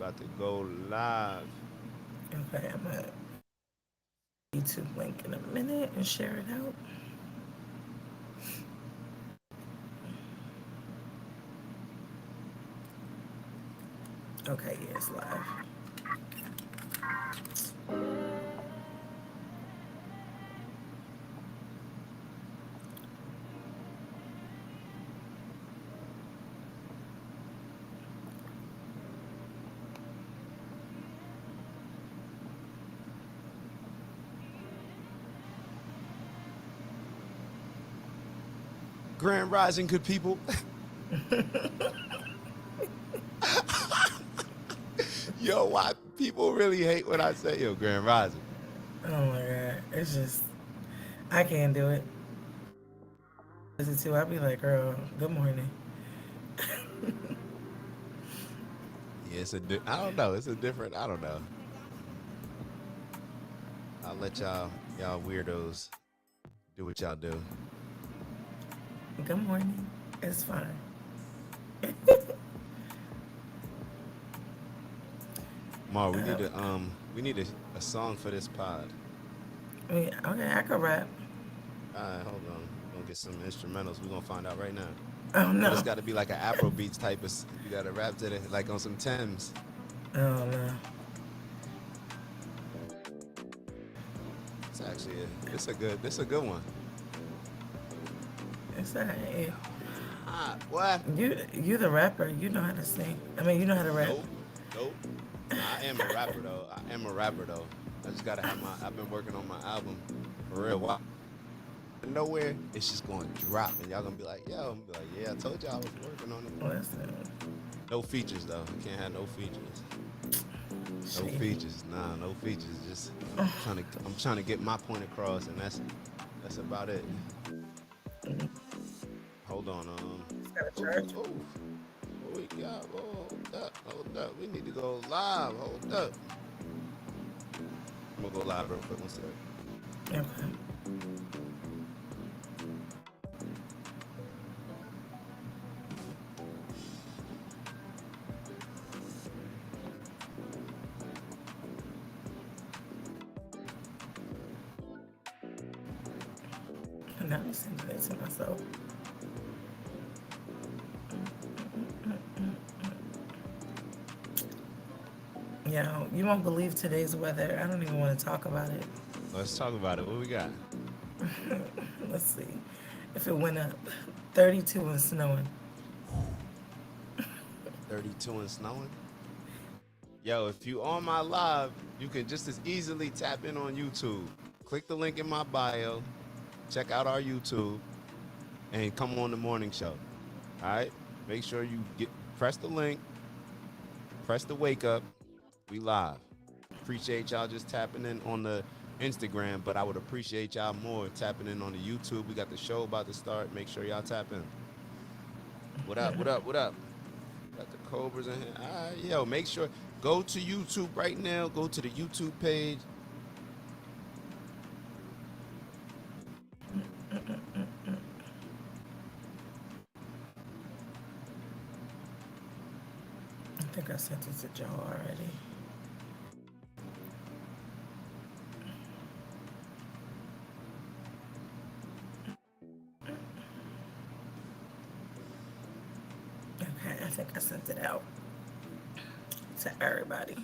about to go live. Okay, I'm gonna YouTube link in a minute and share it out. Okay, yeah, it's live. Grand Rising, good people. Yo, why people really hate when I say yo Grand Rising? Oh my god, it's just I can't do it. Listen to, I'll be like, girl, good morning. Yeah, I don't know. It's a different. I don't know. I'll let y'all weirdos do what y'all do. Good morning. It's fine. Mar, we need a song for this pod. I mean, okay, I could rap. All right, hold on. We're gonna get some instrumentals. We're gonna find out right now. Oh But it's no. got to be like an Afro beats type of. You got to rap to it like on some Thames. Oh no. It's actually this a good one. It's alright. Ah, what? You the rapper. You know how to sing. I mean, you know how to rap. Nope, nope. Nah, I am a rapper though. I am a rapper though. I just gotta have my. I've been working on my album for real. Why? Nowhere, it's just gonna drop, and y'all gonna be like, "Yo," I'm gonna be like, "Yeah, I told y'all I was working on it." Listen, No features though. I can't have no features. No shady. features. Nah, no features. Just I'm trying to get my point across, and that's about it. Hold on. Just gotta Oh, charge. oh. What we got? Oh, hold up. Hold up. We need to go live. Hold up. I'm gonna go live real quick. One second. Okay. And now I'm sending it to myself. Yeah, you won't believe today's weather. I don't even want to talk about it. Let's talk about it. What we got? Let's see. If it went up, 32 and snowing. 32 and snowing. Yo, if you on my live, you can just as easily tap in on YouTube. Click the link in my bio, check out our YouTube, and come on the morning show. All right? Make sure you press the link, press the wake up. We live. Appreciate y'all just tapping in on the Instagram, but I would appreciate y'all more tapping in on the YouTube. We got the show about to start. Make sure y'all tap in. What up? What up? What up? Got the Cobras in here. All right, yo, make sure go to YouTube right now. Go to the YouTube page. I think I sent it to Joe already. Okay, I think I sent it out to everybody.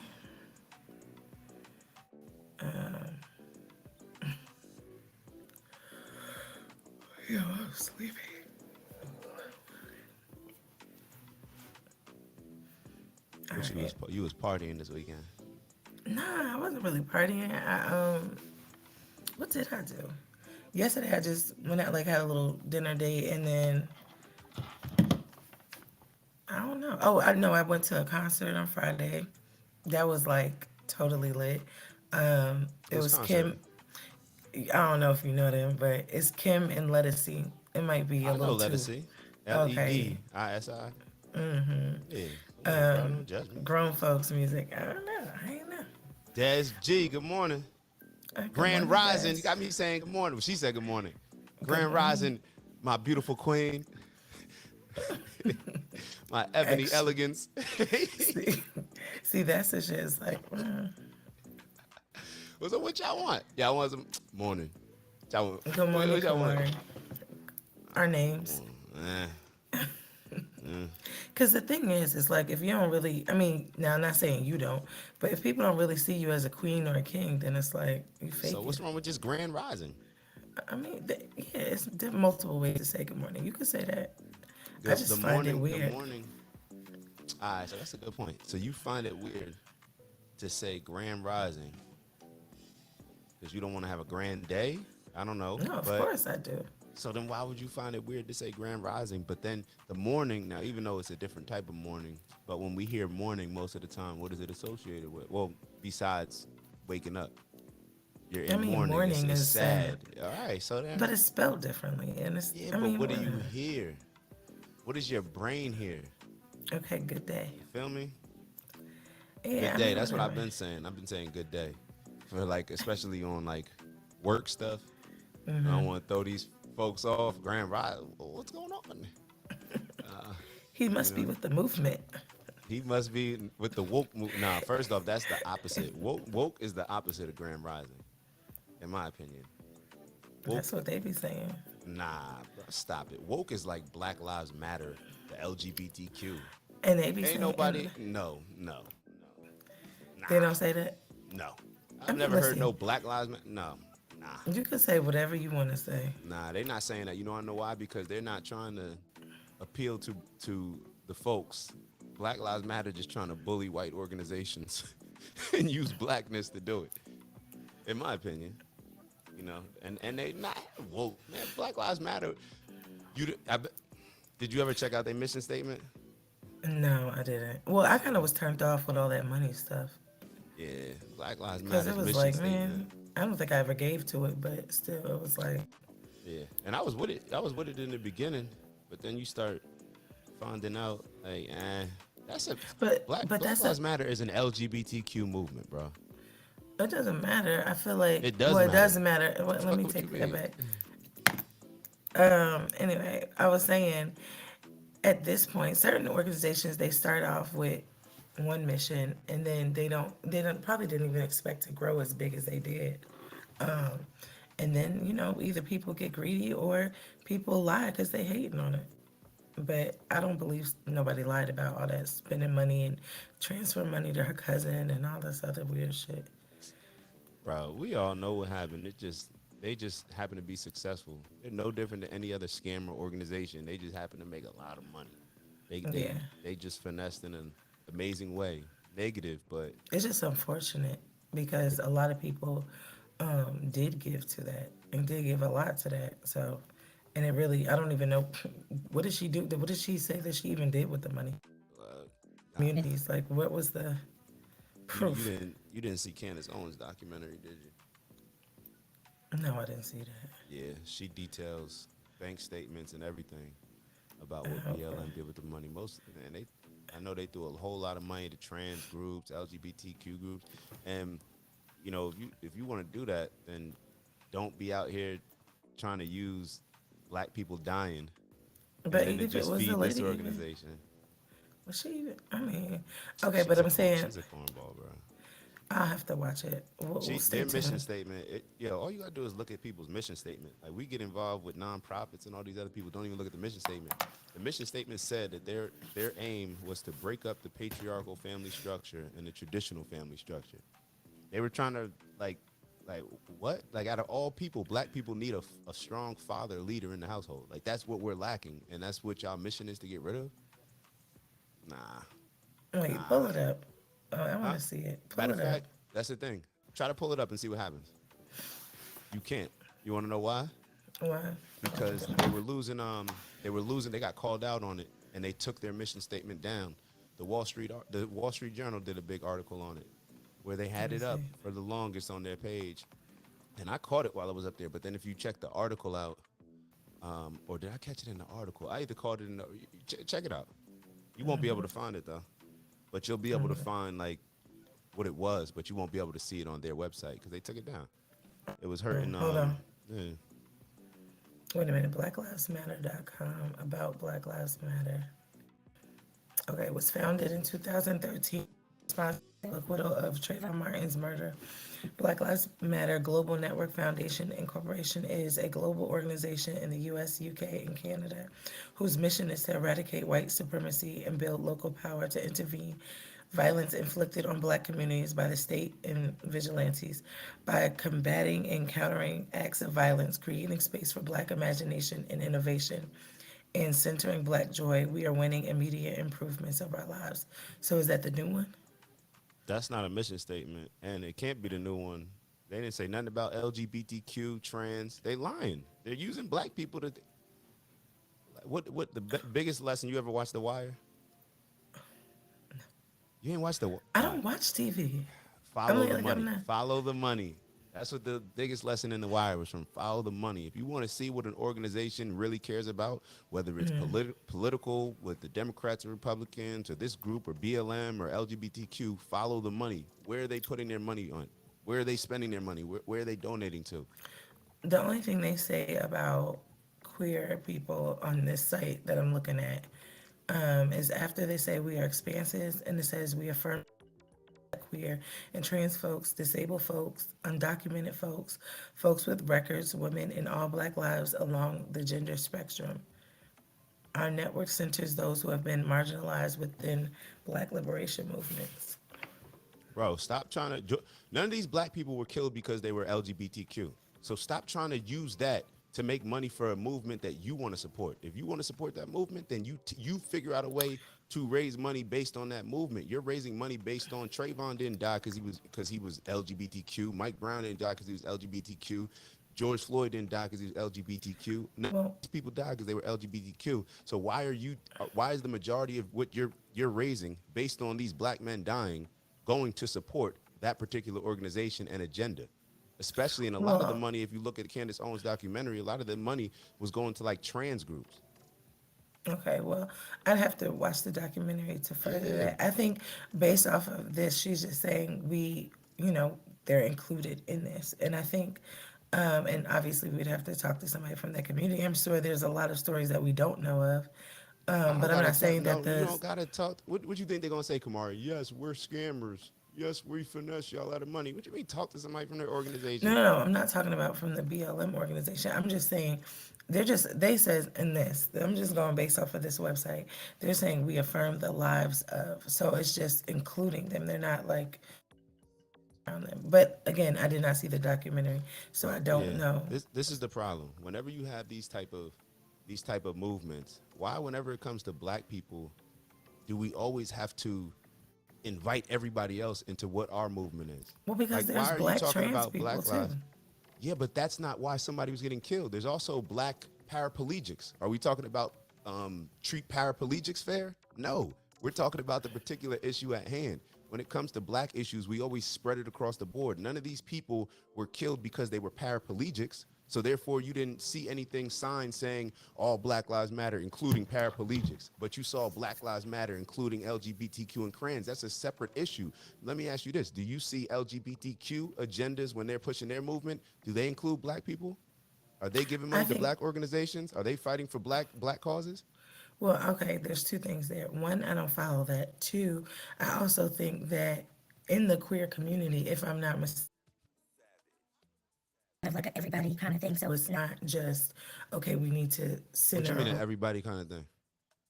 Yo, I'm sleepy. All What right. you was partying this weekend? Nah, I wasn't really partying. What did I do? Yesterday I just went out, like had a little dinner date, and then I don't know. Oh, I know I went to a concert on Friday. That was like totally lit. It Who's was concert? Kim. I don't know if you know them, but it's Kim and Lettucey. It might be a I know little too. Lettucey. Okay. Ledisi. Yeah, come on, bro. Don't judge me. Grown folks music. I don't know. I ain't know. Des G, good morning. Good Grand morning, Rising. Des. You got me saying good morning. Well, she said good morning. Good Grand morning. Rising, my beautiful queen. My ebony Actually, elegance. see, see, that's the shit. It's like, What's up? What y'all want? Y'all want some morning? Y'all want, good morning, what y'all want? Kamari. Our names. Eh, Because the thing is, it's like if you don't really, I mean, now I'm not saying you don't, but if people don't really see you as a queen or a king, then it's like you so faking. what's wrong with just grand rising? I mean, yeah, it's multiple ways to say good morning. You could say that. I The just find it morning, the weird. morning. All right, so that's a good point. So you find it weird to say grand rising because you don't want to have a grand day? I don't know, No, of but course I do. so then why would you find it weird to say grand rising? But then the morning, now even though it's a different type of morning, but when we hear morning most of the time, what is it associated with? Well, besides waking up, you're I in mean, mourning. morning It's is sad, sad. All right, so then but it's spelled differently, and it's. yeah, I but mean, what do you hear? What does your brain hear? okay, good day. You feel me? Yeah, Good I day. mean, That's what I've whatever. been saying. I've been saying good day for like, especially on like work stuff. I don't want to throw these folks off. Grand Rise. What's going on? He You must be know, with the movement. he must be with the woke. Nah, first off, that's the opposite. Woke is the opposite of Grand Rising, in my opinion. That's Woke, what they be saying. nah, bro, stop it. Woke is like Black Lives Matter, the LGBTQ. And they be Ain't saying, nobody. and No, no, they nah, don't say that. no. I I've mean, never heard no listen, Black Lives Matter. No, nah. you can say whatever you want to say. Nah, they're not saying that. You know, I know why? Because they're not trying to appeal to the folks. Black Lives Matter just trying to bully white organizations and use blackness to do it. In my opinion, you know, and they not woke, man. Black Lives Matter. Did you ever check out their mission statement? No, I didn't. Well, I kind of was turned off with all that money stuff Yeah, Black Lives because it Matter's was mission like, statement. man, I don't think I ever gave to it, but still, it was like, Yeah, and I was with it. I was with it in the beginning, but then you start finding out, like, that's a but Black that's a. Lives Matter is an LGBTQ movement, bro. It doesn't matter. I feel like, It well, does it matter. doesn't matter. Let Fuck me what you take that mean. back. Anyway, I was saying at this point, certain organizations they start off with one mission, and then they don't probably didn't even expect to grow as big as they did. And then either people get greedy or people lie because they hating on it. But I don't believe nobody lied about all that spending money and transfer money to her cousin and all this other weird shit. Bro, we all know what happened. They just happen to be successful. They're no different than any other scammer organization. They just happen to make a lot of money. They Yeah, they they just finessed in an amazing way. Negative, but it's just unfortunate because a lot of people did give to that and did give a lot to that. So, and it really, I don't even know what did she do? What did she say that she even did with the money? nah, Communities, like what was the proof? you didn't see Candace Owens documentary, did you? No, I didn't see that. Yeah, she details bank statements and everything about what Okay. BLM did with the money. Most and they, I know they threw a whole lot of money to trans groups, LGBTQ groups, and if you want to do that, then don't be out here trying to use black people dying and But then to even if it just was the feed this lady, even organization. was she even? I mean, okay, but I'm saying She's a cornball, bro. I'll have to watch it. We'll stay Their mission tuned. statement, all you gotta do is look at people's mission statement. Like we get involved with nonprofits and all these other people don't even look at the mission statement. The mission statement said that their aim was to break up the patriarchal family structure and the traditional family structure. They were trying to like what? Like out of all people, black people need a strong father leader in the household. Like that's what we're lacking, and that's what y'all mission is to get rid of. Nah, Wait, pull nah, it up. Oh, I want huh? to see it. Pull Matter of it up. fact, that's the thing. Try to pull it up and see what happens. You can't. You want to know why? Why? Because they were losing. They got called out on it, and they took their mission statement down. The Wall Street Journal did a big article on it, where they Let had me it up see. for the longest on their page, and I caught it while I was up there. But then if you check the article out, or did I catch it in the article? I either caught it in the. Check it out. You won't be able to find it though, but you'll be able to find like what it was, but you won't be able to see it on their website because they took it down. It was hurting. Hold on. Yeah. Wait a minute. BlackLivesMatter.com about Black Lives Matter. Okay, was founded in 2013, responsible for the acquittal of Trayvon Martin's murder. Black Lives Matter Global Network Foundation Incorporation is a global organization in the US, UK, and Canada whose mission is to eradicate white supremacy and build local power to intervene violence inflicted on black communities by the state and vigilantes by combating and countering acts of violence, creating space for black imagination and innovation, and centering black joy. We are winning immediate improvements of our lives. So is that the new one? That's not a mission statement, and it can't be the new one. They didn't say nothing about LGBTQ, trans. They lying. They're using black people to. What the biggest lesson you ever watched The Wire? You ain't watched the. All I right. don't watch TV. I'm Follow the like I'm money. not. Follow the money. That's what the biggest lesson in The Wire was from. Follow the money. If you want to see what an organization really cares about, whether it's political with the Democrats or Republicans or this group or BLM or LGBTQ, follow the money. Where are they putting their money on? Where are they spending their money? Where are they donating to? The only thing they say about queer people on this site that I'm looking at is after they say we are expansive, and it says we affirm queer and trans folks, disabled folks, undocumented folks, folks with records, women, and all black lives along the gender spectrum. Our network centers those who have been marginalized within black liberation movements. Bro, stop trying to. None of these black people were killed because they were LGBTQ. So stop trying to use that to make money for a movement that you want to support. If you want to support that movement, then you figure out a way to raise money based on that movement. You're raising money based on Trayvon didn't die because he was LGBTQ. Mike Brown didn't die because he was LGBTQ. George Floyd didn't die because he was LGBTQ. None of Well, these people died because they were LGBTQ. So why are you? Why is the majority of what you're raising based on these black men dying going to support that particular organization and agenda? Especially in a lot of the well, money, if you look at Candace Owens' documentary, a lot of the money was going to like trans groups. okay, well, I'd have to watch the documentary to further Yeah, that. I think based off of this, she's just saying they're included in this. And I think, and obviously we'd have to talk to somebody from that community. I'm sure there's a lot of stories that we don't know of. I don't But I'm gotta not talk. saying that No, you the don't gotta talk. What you think they're gonna say, Kamari? Yes, we're scammers. Yes, we finesse y'all out of money. What you mean? Talk to somebody from their No, organization. no, no. I'm not talking about from the BLM organization. I'm just saying they says in this, I'm just going based off of this website. They're saying we affirm the lives of, so it's just including them. They're not like around them. But again, I did not see the documentary, so I But don't yeah, know. this is the problem. Whenever you have these type of movements, why whenever it comes to black people, do we always have to invite everybody else into what our movement is? Well, because Like, there's why are you black talking trans about people black too. lives? Yeah, but that's not why somebody was getting killed. There's also black paraplegics. Are we talking about treat paraplegics fair? No, we're talking about the particular issue at hand. When it comes to black issues, we always spread it across the board. None of these people were killed because they were paraplegics. So therefore, you didn't see anything signed saying all Black Lives Matter, including paraplegics. But you saw Black Lives Matter, including LGBTQ and trans. That's a separate issue. Let me ask you this: do you see LGBTQ agendas when they're pushing their movement? Do they include black people? Are they giving I money to think, black organizations? Are they fighting for black causes? well, okay, there's two things there. One, I don't follow that. Two, I also think that in the queer community, if I'm not mistaken, of like a everybody kind of thing. So it's not just okay. We need to What you center mean, an on everybody kind of thing?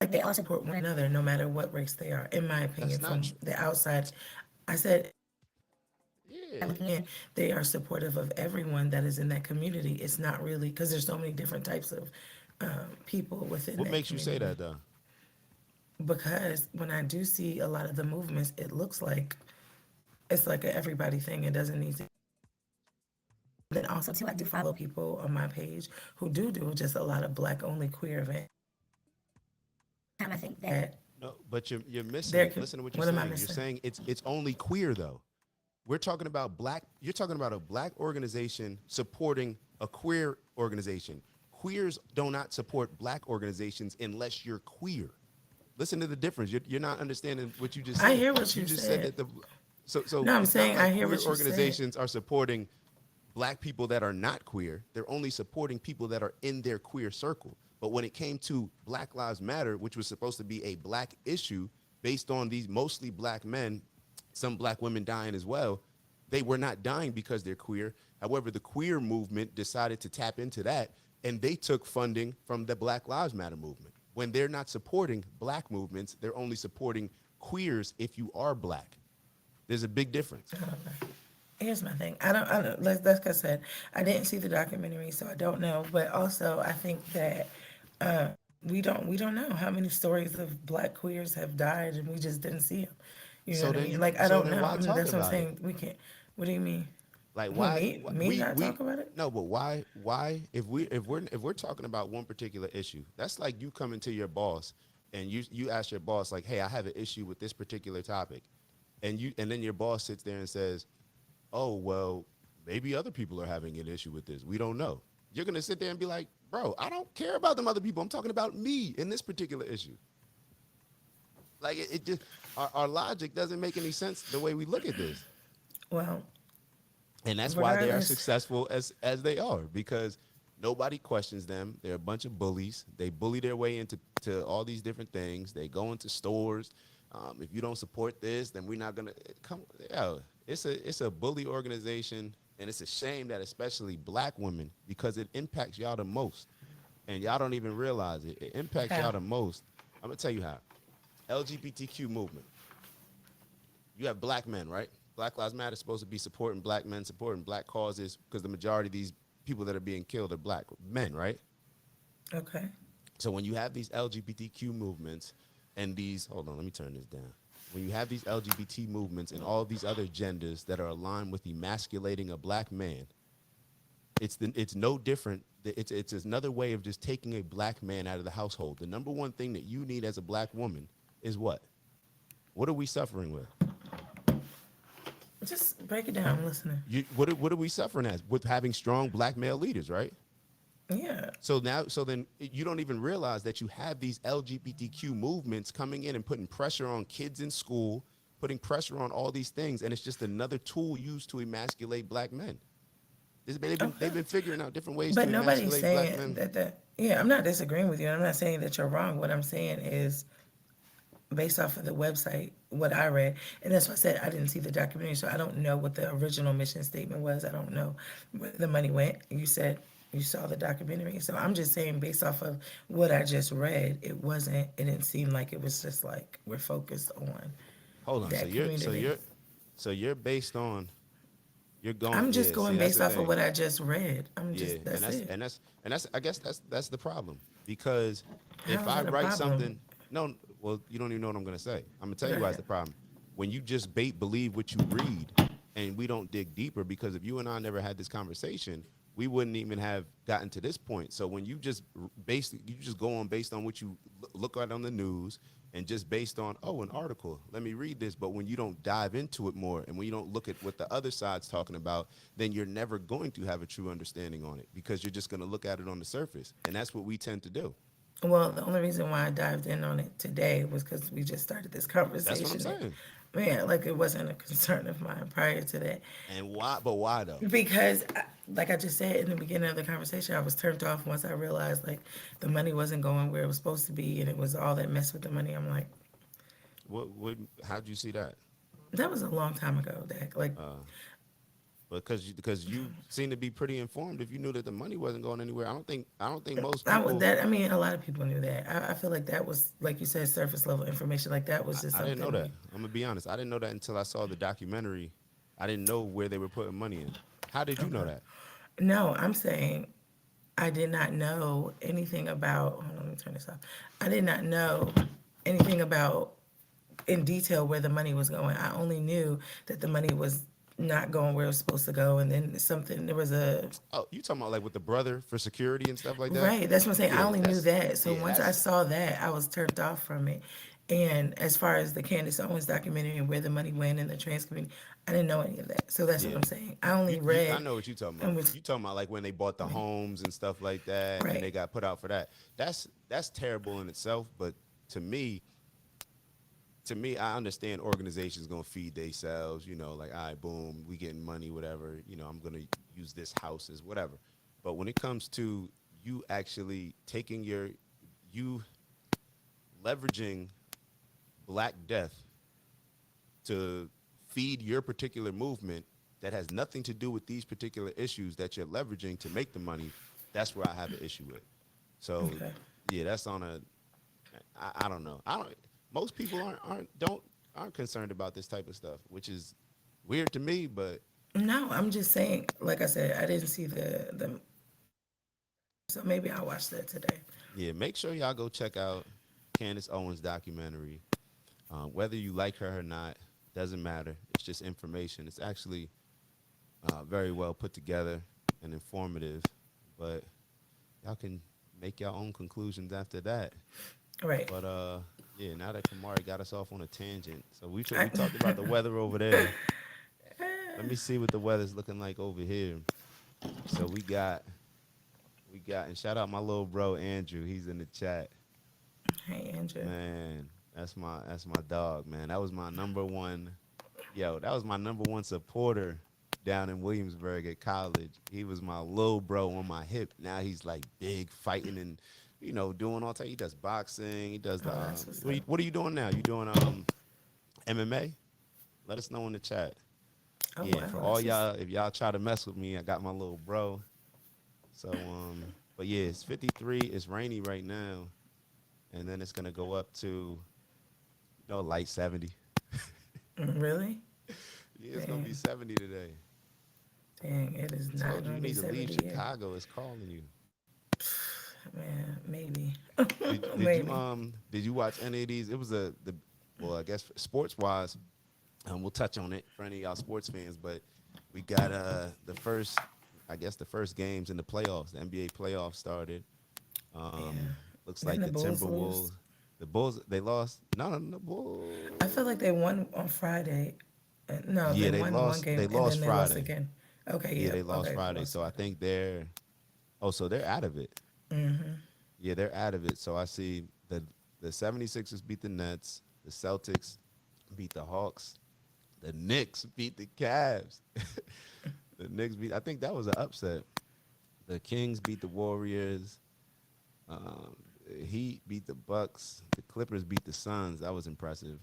like they all support one another, no matter what race they are. In my That's opinion, not from true. the outside, I said Yeah. looking in, they are supportive of everyone that is in that community. It's not really because there's so many different types of people within What that makes you say community. that though? Because when I do see a lot of the movements, it looks like it's like a everybody thing. It doesn't need to. Then also too, I do follow people on my page who do just a lot of black only queer events. Time I think that No, but you're missing there it. could. Listen to what you're What am I saying. You're missing? saying it's only queer though. We're talking about black. You're talking about a black organization supporting a queer organization. Queers do not support black organizations unless you're queer. Listen to the difference. You're not understanding what you just I said. hear what You you just said said. that so No, I'm it's not saying I like hear queer what you said. organizations are supporting black people that are not queer. They're only supporting people that are in their queer circle. But when it came to Black Lives Matter, which was supposed to be a black issue, based on these mostly black men, some black women dying as well, they were not dying because they're queer. However, the queer movement decided to tap into that, and they took funding from the Black Lives Matter movement. When they're not supporting black movements, they're only supporting queers if you are black. There's a big difference. Here's my thing. I don't, like I said, I didn't see the documentary, so I don't know. But also, I think that we don't know how many stories of black queers have died, and we just didn't see them. You know So what I then mean? you, Like, I so don't then know. why I mean, talk that's what I'm about it? saying. We can't. What do you mean? Like Who, why me? Me not we talk about it? no, but why if we're talking about one particular issue, that's like you coming to your boss and you ask your boss like, hey, I have an issue with this particular topic, and then your boss sits there and says, oh well, maybe other people are having an issue with this. We don't know. You're gonna sit there and be like, bro, I don't care about them other people. I'm talking about me in this particular issue. Like it just our logic doesn't make any sense the way we look at this. Well, And that's why they are regardless. successful as they are, because nobody questions them. They're a bunch of bullies. They bully their way into all these different things. They go into stores. If you don't support this, then we're not gonna come. Yeah, it's a bully organization, and it's a shame that especially black women, because it impacts y'all the most, and y'all don't even realize it. It impacts y'all How? the most. I'm gonna tell you how. LGBTQ movement. You have black men, right? Black Lives Matter is supposed to be supporting black men, supporting black causes, because the majority of these people that are being killed are black men, right? Okay. So when you have these LGBTQ movements and these, hold on, let me turn this down. When you have these LGBT movements and all these other genders that are aligned with emasculating a black man, it's no different. It's another way of just taking a black man out of the household. The number one thing that you need as a black woman is what? What are we suffering with? Just break it down. I'm listening. What are we suffering as with having strong black male leaders, right? Yeah. So then you don't even realize that you have these LGBTQ movements coming in and putting pressure on kids in school, putting pressure on all these things, and it's just another tool used to emasculate black men. They've Okay. been figuring out different ways But to nobody's emasculate black saying men. that. Yeah, I'm not disagreeing with you. I'm not saying that you're wrong. What I'm saying is based off of the website, what I read, and that's why I said I didn't see the documentary, so I don't know what the original mission statement was. I don't know where the money went. You said you saw the documentary, so I'm just saying based off of what I just read, it wasn't. It didn't seem like it was just like we're focused on Hold on. So that you're so community. you're so you're based on you're going I'm just yeah, see going that's based the off of thing. what I just read. I'm Yeah, just and that's it. that's I guess that's the problem, because How if is I it a write problem? something, no, well, you don't even know what I'm gonna say. I'm gonna tell Go you why it's ahead. the problem. When you just believe what you read, and we don't dig deeper, because if you and I never had this conversation, we wouldn't even have gotten to this point. So when you just basically you just go on based on what you look at on the news, and just based on, oh, an article, let me read this. But when you don't dive into it more, and when you don't look at what the other side's talking about, then you're never going to have a true understanding on it, because you're just going to look at it on the surface, and that's what we tend to do. Well, the only reason why I dived in on it today was because we just started this That's what I'm conversation. And saying. man, like it wasn't a concern of mine prior to that. And why? But why though? Because, like I just said in the beginning of the conversation, I was turned off once I realized like the money wasn't going where it was supposed to be, and it was all that mess with the money. I'm like, What? How'd you see that? that was a long time ago. That like, Because you seem to be pretty informed. If you knew that the money wasn't going anywhere, I don't think most people. that I mean, a lot of people knew that. I feel like that was like you said, surface level information. Like that was just I didn't know something. that. I'm gonna be honest. I didn't know that until I saw the documentary. I didn't know where they were putting money in. How did you know Okay. that? No, I'm saying I did not know anything about. Hold on, let me turn this off. I did not know anything about in detail where the money was going. I only knew that the money was not going where it was supposed to go, and then something. There was a Oh, you talking about like with the brother for security and stuff like that? right. That's what I'm saying. I Yeah, only knew that's that. So yeah, once I that's saw that, I was turned off from it. And as far as the Candace Owens documentary and where the money went and the trans community, I didn't know any of that. So that's what yeah. I'm saying. I only I read know what you're talking and about. was You talking about like when they bought the homes and stuff like that, and right. they got put out for that. That's terrible in itself. But to me, I understand organizations gonna feed themselves. Like, all right, boom, we getting money, whatever. I'm gonna use this house as whatever. But when it comes to you actually taking you leveraging Black Death to feed your particular movement that has nothing to do with these particular issues that you're leveraging to make the money, that's where I have an issue with. So Okay. yeah, that's on a I don't know. I don't most people aren't concerned about this type of stuff, which is weird to me, but No, I'm just saying. Like I said, I didn't see the so maybe I'll watch that today. yeah, make sure y'all go check out Candace Owens documentary. Whether you like her or not, doesn't matter. It's just information. It's actually very well put together and informative, but y'all can make your own conclusions after that. Right. But yeah, now that Kamari got us off on a tangent, so we I, talked about the weather over there. Let me see what the weather's looking like over here. So we got and shout out my little bro Andrew. He's in the chat. hey, Andrew. Man, that's my dog, man. That was my number one. Yo, that was my number one supporter down in Williamsburg at college. He was my little bro on my hip. Now he's like big fighting and doing all type. He does boxing. He does the. Oh, that's what's What, up. what are you doing now? You doing MMA? Let us know in the chat. Oh Yeah, for wow, all this is y'all, if y'all try to mess with me, I got my little bro. So but yeah, it's 53. It's rainy right now, and then it's gonna go up to light 70. really. Yeah, it's gonna be Dang, 70 today. dang. It is I not told you gonna you be need to leave 70 here. Chicago. It's calling you. Man, maybe, Did you maybe. did you watch any of these? It was the well, I guess sports wise, we'll touch on it for any of y'all sports fans, but we got the first I guess the first games in the playoffs. The NBA playoffs started. Um, Yeah. looks Didn't like the the Bulls lose? Timberwolves, the Bulls they lost. No, the Bulls. I feel like they won on Friday. No, they Yeah, won one they game and lost then they lost Friday. again. Okay, Yeah, yep. they lost Okay, Friday. lost So I Friday. think so they're out of it. Yeah, they're out of it. So I see the 76ers beat the Nets, the Celtics beat the Hawks, the Knicks beat the Cavs. The Knicks beat I think that was an upset. The Kings beat the Warriors. Um, the Heat beat the Bucks. The Clippers beat the Suns. That was impressive.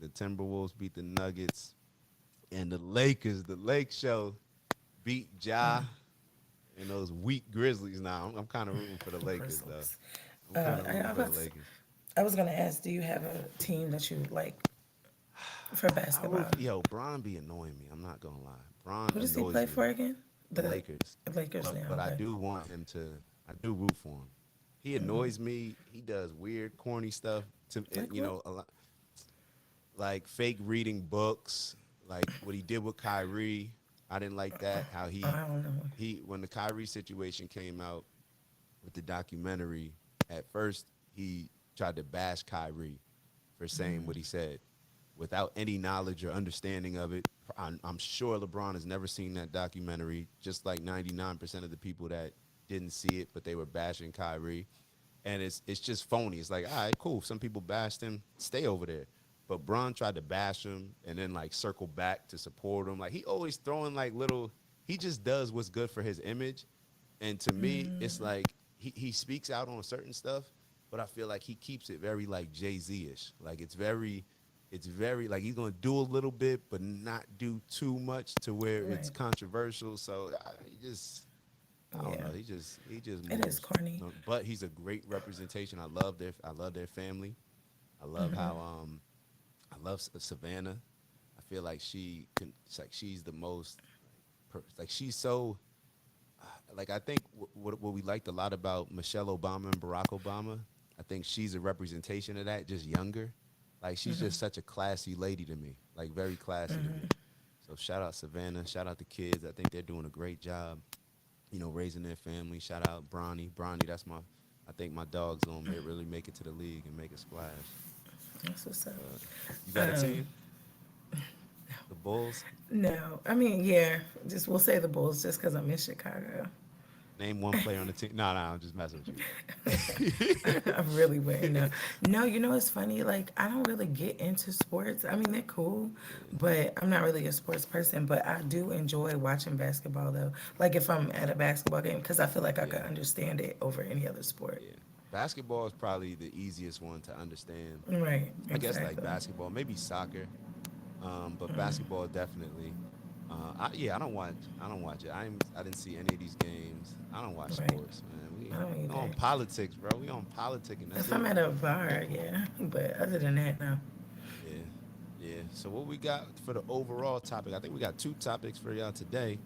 The Timberwolves beat the Nuggets. And the Lakers, the Lake Show, beat Ja and those weak Grizzlies. Now I'm kind of rooting for the Lakers though. Grizzlies. I'm kind of I rooting for the was Lakers. I was gonna ask, do you have a team that you like for I root basketball? for Bron be annoying me. I'm not gonna lie. Bron Who does he annoys play me. for again? The The Lakers, Lakers now. but I Okay. do want him to. I do root for him. He annoys me. He does weird, corny stuff to Like what? a lot, like fake reading books, like what he did with Kyrie. I didn't like that. How Oh, I don't know. he when the Kyrie situation came out with the documentary, at first he tried to bash Kyrie for saying what he said without any knowledge or understanding of it. I'm sure LeBron has never seen that documentary, just like 99% of the people that didn't see it, but they were bashing Kyrie. And it's just phony. It's like, all right, cool. Some people bashed him, stay over there. But Bron tried to bash him and then like circle back to support him. Like he always throwing like little. He just does what's good for his image. And to me, it's like he speaks out on certain stuff, but I feel like he keeps it very like Jay-Z ish. Like it's very like he's gonna do a little bit, but not do too much to where it's Right. controversial. So I don't Yeah. know. He just It is moves. corny. But he's a great representation. I love their family. I love how I love Savannah. I feel like it's like she's the most like she's so like I think what we liked a lot about Michelle Obama and Barack Obama. I think she's a representation of that, just younger. Like she's just such a classy lady to me, like very classy to me. So shout out Savannah, shout out the kids. I think they're doing a great job, raising their family. Shout out Bronny. Bronny, I think my dog's gonna really make it to the league and make a splash. That's what's up. But you got a team? The Bulls? No, I mean, yeah, just we'll say the Bulls just because I'm in Chicago. Name one player on the team. No, I'm just messing with you. I really wouldn't know. No, you know it's funny. Like I don't really get into sports. I mean they're cool, but I'm not really a sports person. But I do enjoy watching basketball though. Like if I'm at a basketball game, because I feel like I Yeah, could understand it over any other sport. yeah. basketball is probably the easiest one to understand. Right, I guess like exactly. basketball, maybe soccer, but basketball definitely. Yeah, I don't watch it. I didn't see any of these games. I don't watch Right. sports, man. I don't We on either. politics, bro. We on politic, and that's If I'm it. at a bar, yeah. But other than that, no. Yeah, yeah. So what we got for the overall topic? I think we got two topics for y'all today.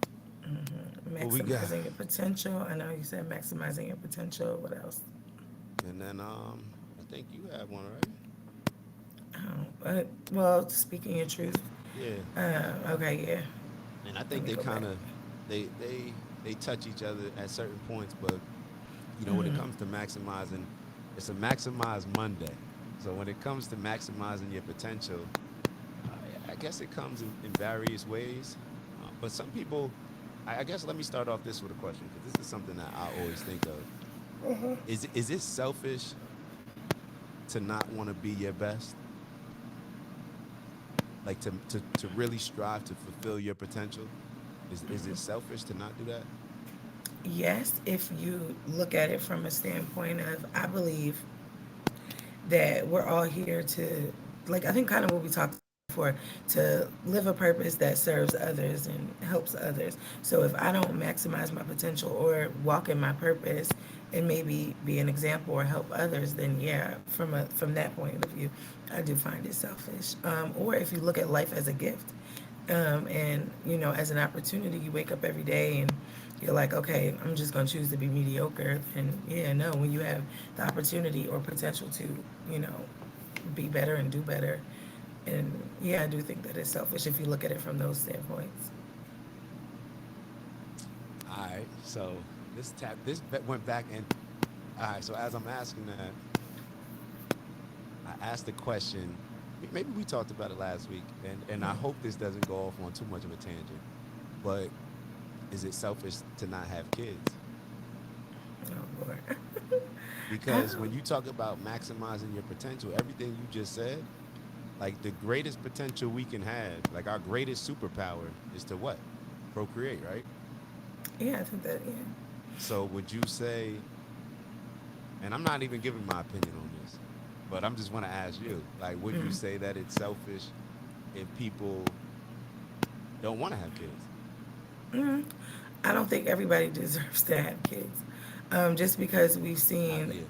What we got? Maximizing your potential. I know you said maximizing your potential. What else? And then I think you have one, right? Well, speaking your truth. Yeah. Okay, yeah. And I Let think me they go back. kind of they touch each other at certain points, but when it comes to maximizing, it's a maximize Monday. So when it comes to maximizing your potential, I guess it comes in various ways. But some people, I guess, let me start off this with a question because this is something that I always think of. Is it selfish to not want to be your best? Like to really strive to fulfill your potential? Is it selfish to not do that? Yes, if you look at it from a standpoint of, I believe that we're all here to, like, I think kind of what we talked before, to live a purpose that serves others and helps others. So if I don't maximize my potential or walk in my purpose and maybe be an example or help others, then yeah, from that point of view, I do find it selfish. Or if you look at life as a gift, and as an opportunity, you wake up every day and you're like, okay, I'm just going to choose to be mediocre. And yeah, no, when you have the opportunity or potential to, you know, be better and do better. And yeah, I do think that it's selfish if you look at it from those standpoints. All right. So went back and all right. So as I'm asking that, I asked the question. Maybe we talked about it last week, and I hope this doesn't go off on too much of a tangent. But is it selfish to not have kids? Oh, Lord. Because when you talk about maximizing your potential, everything you just said, like the greatest potential we can have, like our greatest superpower is to what? Procreate, right? Yeah, I think that, yeah. So would you say, and I'm not even giving my opinion on this, but I'm just want to ask you, like, would you say that it's selfish if people don't want to have kids? I don't think everybody deserves to have kids. Just because we've seen,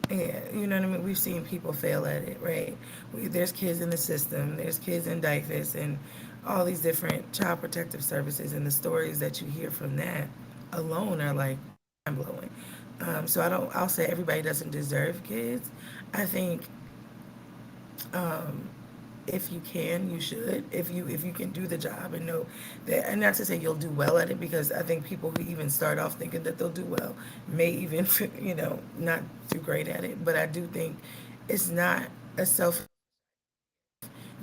Yeah, yeah, you know what I mean? We've seen people fail at it, right? There's kids in the system, there's kids in diapers, and all these different child protective services, and the stories that you hear from that alone are like mind blowing. So I'll say everybody doesn't deserve kids. I think if you can, you should. If you can do the job and know that, and not to say you'll do well at it, because I think people who even start off thinking that they'll do well may even not do great at it. But I do think it's not a self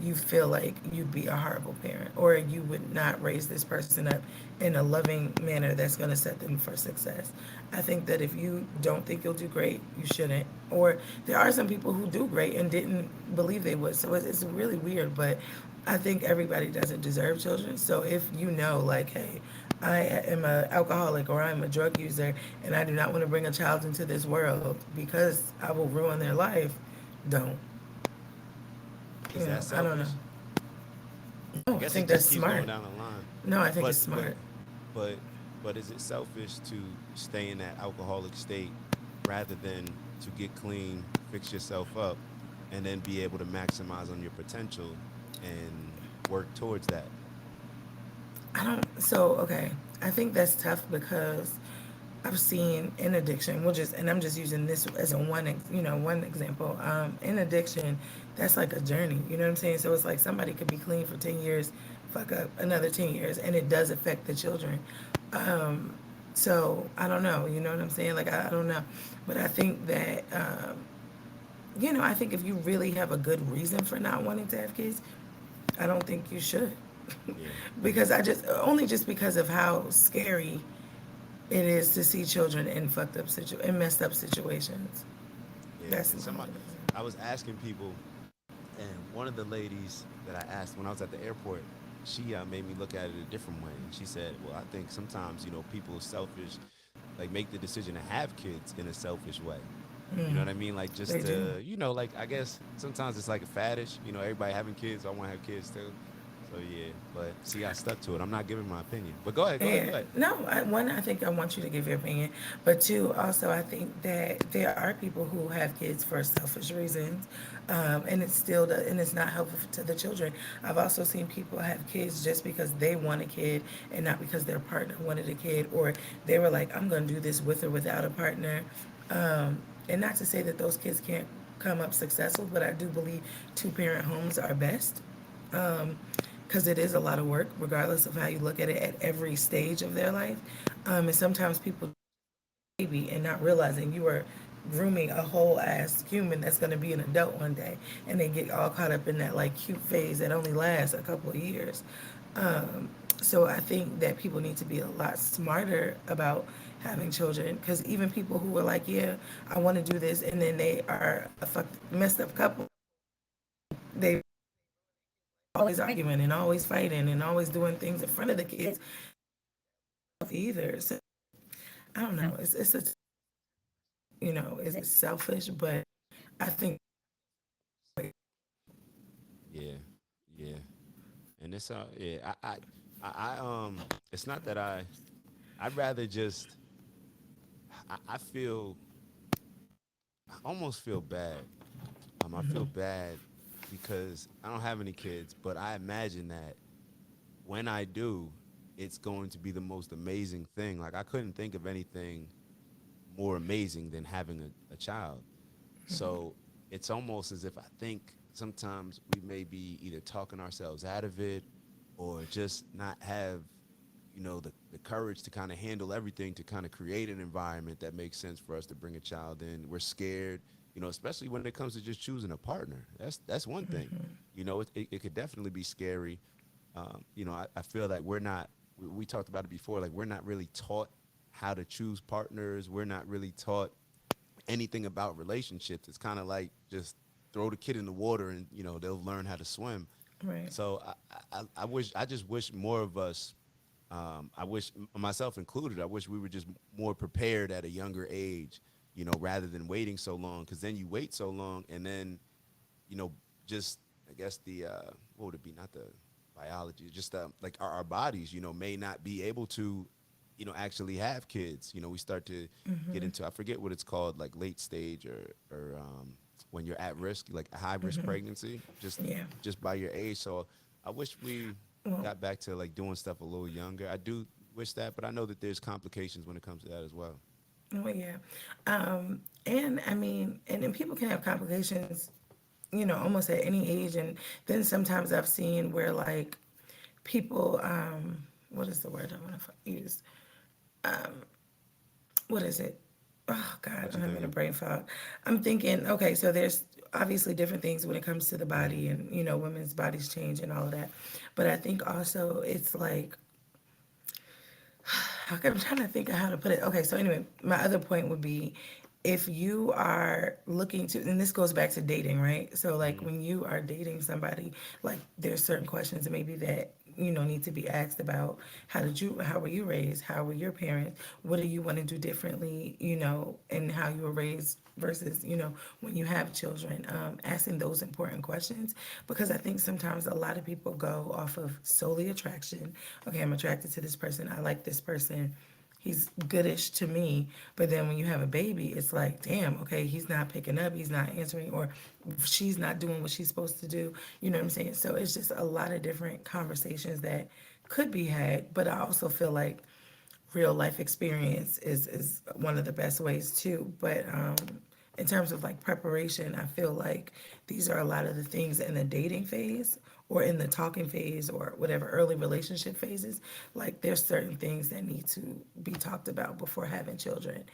you feel like you'd be a horrible parent or you would not raise this person up in a loving manner that's going to set them for success. I think that if you don't think you'll do great, you shouldn't. Or there are some people who do great and didn't believe they would. So it's really weird, but I think everybody doesn't deserve children. So if you know, like, hey, I am an alcoholic or I'm a drug user and I do not want to bring a child into this world because I will ruin their life, don't. is that I don't know. selfish? I No, I guess it think just that's keeps going smart. down the line. No, I think it's But but smart. but but is it selfish to stay in that alcoholic state rather than to get clean, fix yourself up, and then be able to maximize on your potential and work towards that? I don't. So okay, I think that's tough because I've seen in addiction. And I'm just using this as a one example. In addiction, that's like a journey. You know what I'm saying? So it's like somebody could be clean for 10 years, fuck up another 10 years, and it does affect the children. So I don't know. You know what I'm saying? Like I don't know, but I think that I think if you really have a good reason for not wanting to have kids, I don't think you should. Yeah, Because I just only just because of how scary it is to see children in in messed up situations. yeah. That's And my somebody, only I was asking people, and one of the ladies that I asked when I was at the airport, she made me look at it a different way. And she said, "Well, I think sometimes people are selfish, like make the decision to have kids in a selfish way." You know what I mean? Like They just do. to, like I guess sometimes it's like a faddish. Everybody having kids. I want to have kids too. So yeah, but see, I stuck to it. I'm not giving my opinion. But go ahead, go ahead, Yeah, go ahead. no. One, I think I want you to give your opinion, but two, also I think that there are people who have kids for selfish reasons, and and it's not helpful to the children. I've also seen people have kids just because they want a kid and not because their partner wanted a kid, or they were like, I'm going to do this with or without a partner. And not to say that those kids can't come up successful, but I do believe two-parent homes are best, because it is a lot of work, regardless of how you look at it at every stage of their life. And sometimes people baby and not realizing you are grooming a whole ass human that's going to be an adult one day, and they get all caught up in that like cute phase that only lasts a couple of years. So I think that people need to be a lot smarter about having children, because even people who are like, yeah, I want to do this, and then they are a messed up couple, they always arguing and always fighting and always doing things in front of the kids either. So I don't know. It's a it's selfish, but I think Yeah, yeah, and it's yeah. It's not that I'd rather just. I feel. I almost feel bad. I feel bad because I don't have any kids, but I imagine that when I do, it's going to be the most amazing thing. Like I couldn't think of anything more amazing than having a child. So it's almost as if I think sometimes we may be either talking ourselves out of it or just not have, the courage to kind of handle everything to kind of create an environment that makes sense for us to bring a child in. We're scared, especially when it comes to just choosing a partner. That's one thing. It could definitely be scary. I feel like we talked about it before, like we're not really taught how to choose partners. We're not really taught anything about relationships. It's kind of like just throw the kid in the water and they'll learn how to swim. right. So I just wish more of us. I wish myself included. I wish we were just more prepared at a younger age, rather than waiting so long. Because then you wait so long, and then you know, just I guess the what would it be? Not the biology, just like our bodies, may not be able to, actually have kids. We start to get into I forget what it's called, like late stage or when you're at risk, like a high risk pregnancy, Yeah. just by your age. So I wish we Well, got back to like doing stuff a little younger. I do wish that, but I know that there's complications when it comes to that as well. well, yeah. And I mean, and then people can have complications, almost at any age. And then sometimes I've seen where like people, what is the word I want to use? What is it? Oh God, What you I'm having a thinking? brain fog. I'm thinking, okay, so there's obviously different things when it comes to the body, and women's bodies change and all of that. But I think also it's like, okay, I'm trying to think of how to put it. Okay, so anyway, my other point would be, if you are looking to, and this goes back to dating, right? So like Hmm. when you are dating somebody, like there's certain questions maybe that need to be asked about. How were you raised? How were your parents? What do you want to do differently? And how you were raised versus when you have children. Asking those important questions, because I think sometimes a lot of people go off of solely attraction. Okay, I'm attracted to this person. I like this person, he's goodish to me. But then when you have a baby, it's like, damn, okay, he's not picking up, he's not answering, or she's not doing what she's supposed to do. You know what I'm saying? So it's just a lot of different conversations that could be had. But I also feel like real life experience is one of the best ways too. But in terms of like preparation, I feel like these are a lot of the things in the dating phase or in the talking phase or whatever early relationship phases. Like there's certain things that need to be talked about before having children.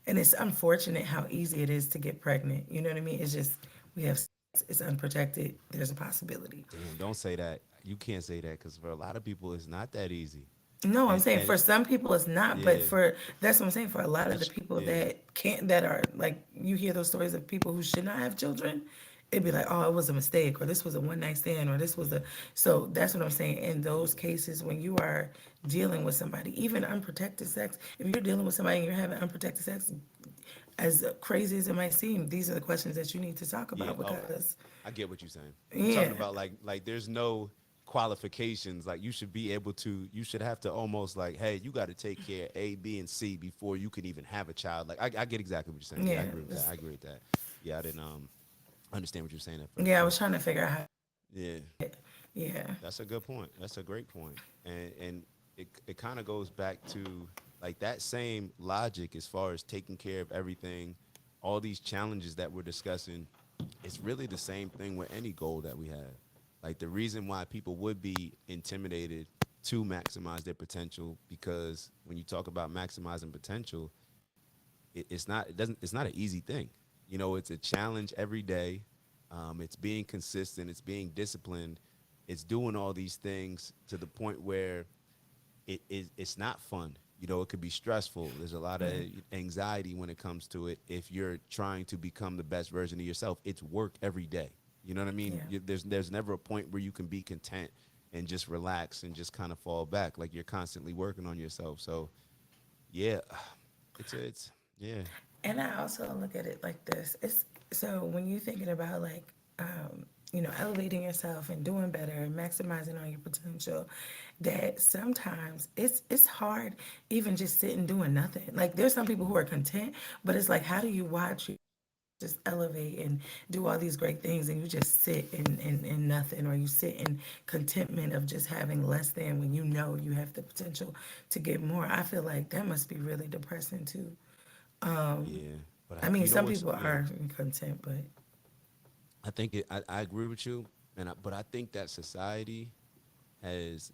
And it's unfortunate how easy it is to get pregnant. You know what I mean? It's just we have sex, it's unprotected. There's a possibility. Damn, don't say that. You can't say that because for a lot of people, it's not that easy. No, I'm saying And for some people it's not, but yeah, for that's what I'm saying. For a lot of the people yeah, that can't, that are like, you hear those stories of people who should not have children, it'd be like, oh, it was a mistake, or this was a one night stand, or this was a. yeah, So that's what I'm saying. In those yeah, cases, when you are dealing with somebody, even unprotected sex, if you're dealing with somebody and you're having unprotected sex, as crazy as it might seem, these are the questions that you need to talk Yeah. about Oh, because, I get what you're saying. You're yeah, talking about like there's no qualifications. Like you should be able to. You should have to almost like, hey, you got to take care of A, B, and C before you can even have a child. Like I get exactly what you're saying. Yeah, I yeah, agree with that. I agree with that. Yeah, I didn't understand what you're saying at first, yeah. I but was trying to figure out how. yeah, Yeah, that's a good point. That's a great point. And it kind of goes back to like that same logic as far as taking care of everything, all these challenges that we're discussing. It's really the same thing with any goal that we have. Like the reason why people would be intimidated to maximize their potential, because when you talk about maximizing potential, it's not an easy thing. You know, it's a challenge every day. It's being consistent. It's being disciplined. It's doing all these things to the point where it's not fun. You know, it could be stressful. There's a lot of right. anxiety when it comes to it. If you're trying to become the best version of yourself, it's work every day. You know what I mean? Yeah. There's never a point where you can be content and just relax and just kind of fall back. Like you're constantly working on yourself. So yeah, it's yeah. And I also look at it like this. It's so when you're thinking about like elevating yourself and doing better and maximizing on your potential, that sometimes it's hard even just sitting doing nothing. Like there's some people who are content, but it's like how do you watch you just elevate and do all these great things and you just sit in nothing, or you sit in contentment of just having less than when you know you have the potential to get more. I feel like that must be really depressing too. Yeah, but I mean, you know some what's people yeah. are content, but I think I agree with you, but I think that society has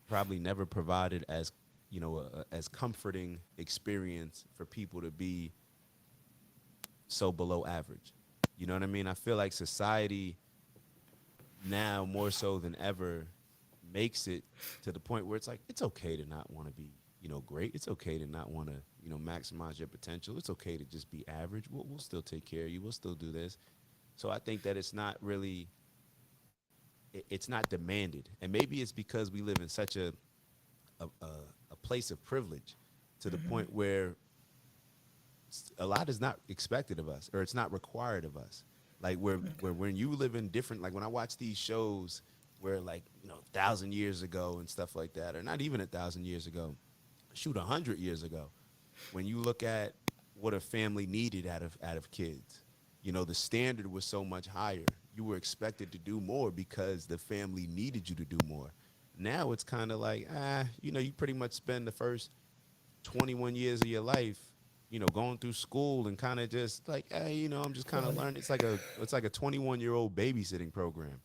probably never provided as as comforting experience for people to be so below average. You know what I mean? I feel like society now more so than ever makes it to the point where it's like it's okay to not want to be great. It's okay to not want to maximize your potential. It's okay to just be average. We'll still take care of you. We'll still do this. So I think that it's not really it's not demanded, and maybe it's because we live in such a, a place of privilege to the point where a lot is not expected of us or it's not required of us. Like where when you live in different, like when I watch these shows where like 1,000 years ago and stuff like that, or not even 1,000 years ago, shoot 100 years ago, when you look at what a family needed out of kids, the standard was so much higher. You were expected to do more because the family needed you to do more. Now it's kind of like you pretty much spend the first 21 years of your life, going through school and kind of just like, hey, I'm just kind of floating. learning. It's like a 21-year-old babysitting program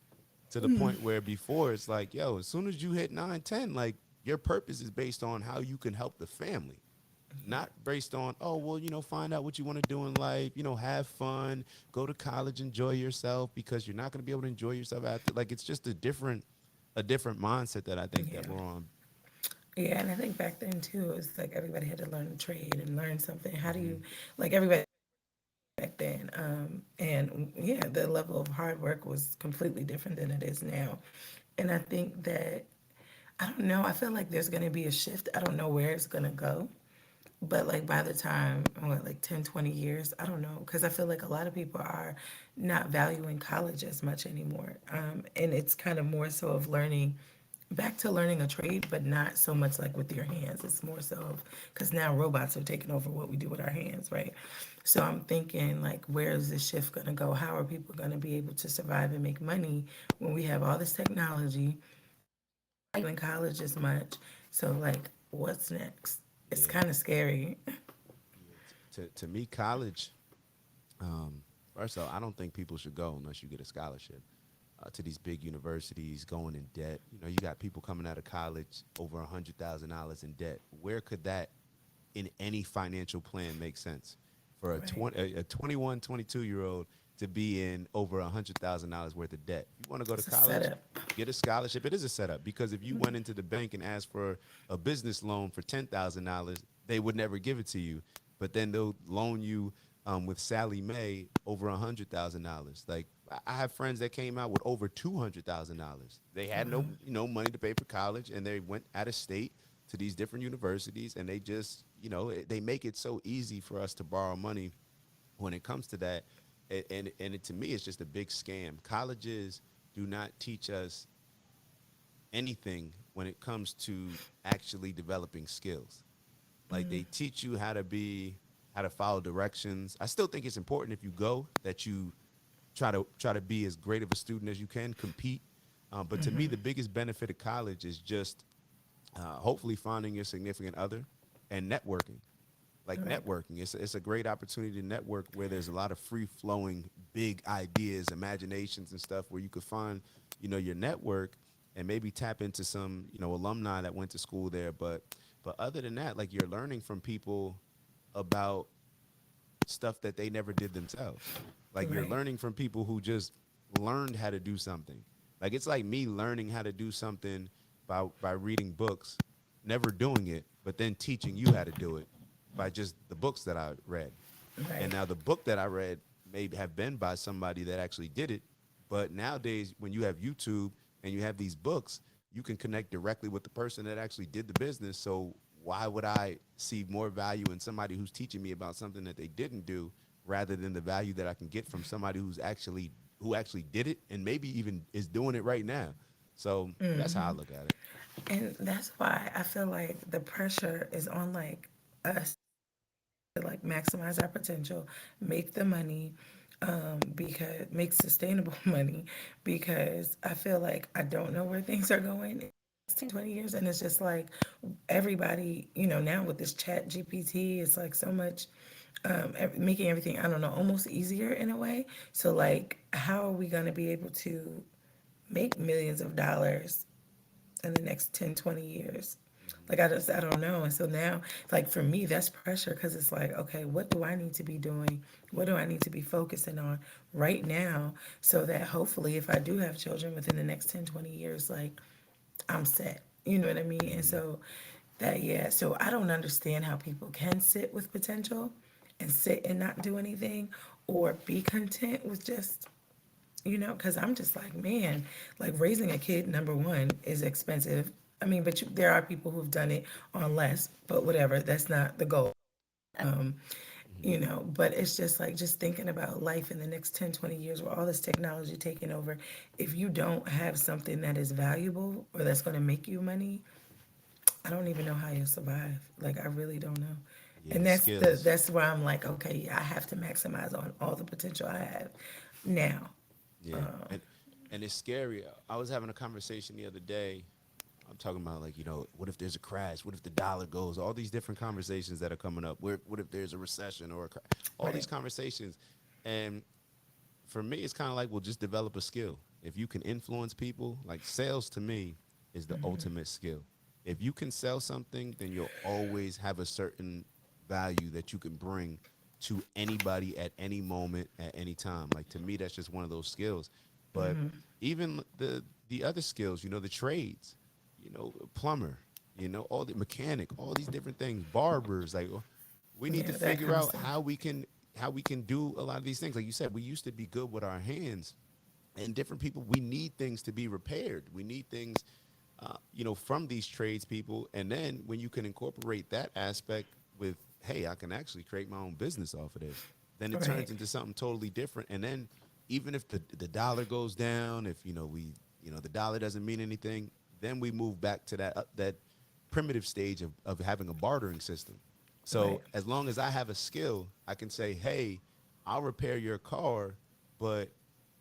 to the point where before it's like, yo, as soon as you hit 9, 10, like your purpose is based on how you can help the family, not based on, oh, well, find out what you want to do in life, have fun, go to college, enjoy yourself, because you're not going to be able to enjoy yourself after. Like it's just a different mindset that I think Yeah. that we're on. Yeah, and I think back then too, it was like everybody had to learn a trade and learn something. How do Hmm. you, like everybody back then? And yeah, the level of hard work was completely different than it is now. And I think that, I don't know, I feel like there's going to be a shift. I don't know where it's going to go. But like by the time, what, like 10, 20 years, I don't know, because I feel like a lot of people are not valuing college as much anymore. And it's kind of more so of learning, back to learning a trade, but not so much like with your hands. It's more so of, because now robots are taking over what we do with our hands, right? So I'm thinking, like, where is this shift going to go? How are people going to be able to survive and make money when we have all this technology? In college as much. So, like, what's next? It's Yeah. kind of scary. Yeah, to me, college. Um, First of all, I don't think people should go unless you get a scholarship to these big universities, going in debt. You got people coming out of college over $100,000 in debt. Where could that, in any financial plan, make sense for a Right. 21, 22 year old to be in over $100,000 worth of debt? If you want to go to It's a college, setup. get a scholarship. It is a setup because if you went into the bank and asked for a business loan for $10,000, they would never give it to you. But then they'll loan you with Sally Mae over $100,000. Like I have friends that came out with over $200,000. They had no Wow. money to pay for college, and they went out of state to these different universities, and they just they make it so easy for us to borrow money when it comes to that. To me, it's just a big scam. Colleges do not teach us anything when it comes to actually developing skills. Like they teach you how to follow directions. I still think it's important if you go that you try to be as great of a student as you can, compete. But to me, the biggest benefit of college is just hopefully finding your significant other and networking. Like Right. networking, it's a great opportunity to network where there's a lot of free flowing, big ideas, imaginations, and stuff where you could find, your network and maybe tap into some, alumni that went to school there. But other than that, like you're learning from people about stuff that they never did themselves. Like you're Right. learning from people who just learned how to do something. Like it's like me learning how to do something by reading books, never doing it, but then teaching you how to do it by just the books that I read. And Right. now the book that I read may have been by somebody that actually did it, but nowadays when you have YouTube and you have these books, you can connect directly with the person that actually did the business. So why would I see more value in somebody who's teaching me about something that they didn't do rather than the value that I can get from somebody who actually did it and maybe even is doing it right now. So that's how I look at it. And that's why I feel like the pressure is on like us to like maximize our potential, make the money, because make sustainable money, because I feel like I don't know where things are going in 10, 20 years. And it's just like everybody, now with this chat GPT, it's like so much making everything, I don't know, almost easier in a way. So like, how are we going to be able to make millions of dollars in the next 10, 20 years? Like, I don't know. And so now, like, for me, that's pressure because it's like, okay, what do I need to be doing? What do I need to be focusing on right now so that hopefully, if I do have children within the next 10, 20 years, like, I'm set. You know what I mean? And Mm-hmm. so yeah. So I don't understand how people can sit with potential and sit and not do anything or be content with just, because I'm just like, man, like raising a kid, number one, is expensive. I mean, but there are people who've done it on less, but whatever, that's not the goal. Mm-hmm. But it's just like, just thinking about life in the next 10, 20 years with all this technology taking over. If you don't have something that is valuable or that's going to make you money, I don't even know how you'll survive. Like, I really don't know. Yeah, And skills. that's where I'm like, okay, yeah, I have to maximize on all the potential I have now. Yeah, and it's scary. I was having a conversation the other day. I'm talking about like what if there's a crash? What if the dollar goes? All these different conversations that are coming up. What if there's a recession or all these Right. conversations? And for me, it's kind of like, well, just develop a skill. If you can influence people, like sales to me is the ultimate skill. If you can sell something, then you'll always have a certain value that you can bring to anybody at any moment, at any time. Like to me, that's just one of those skills. But even the other skills, the trades, plumber, all the mechanic, all these different things, barbers, like we need to Yeah, that figure kind of out stuff. how we can do a lot of these things. Like you said, we used to be good with our hands, and different people, we need things to be repaired. We need things, from these tradespeople. And then when you can incorporate that aspect with, hey, I can actually create my own business off of this, then it turns Right. into something totally different. And then even if the dollar goes down, if the dollar doesn't mean anything, then we move back to that primitive stage of having a bartering system. Right. So as long as I have a skill, I can say, hey, I'll repair your car, but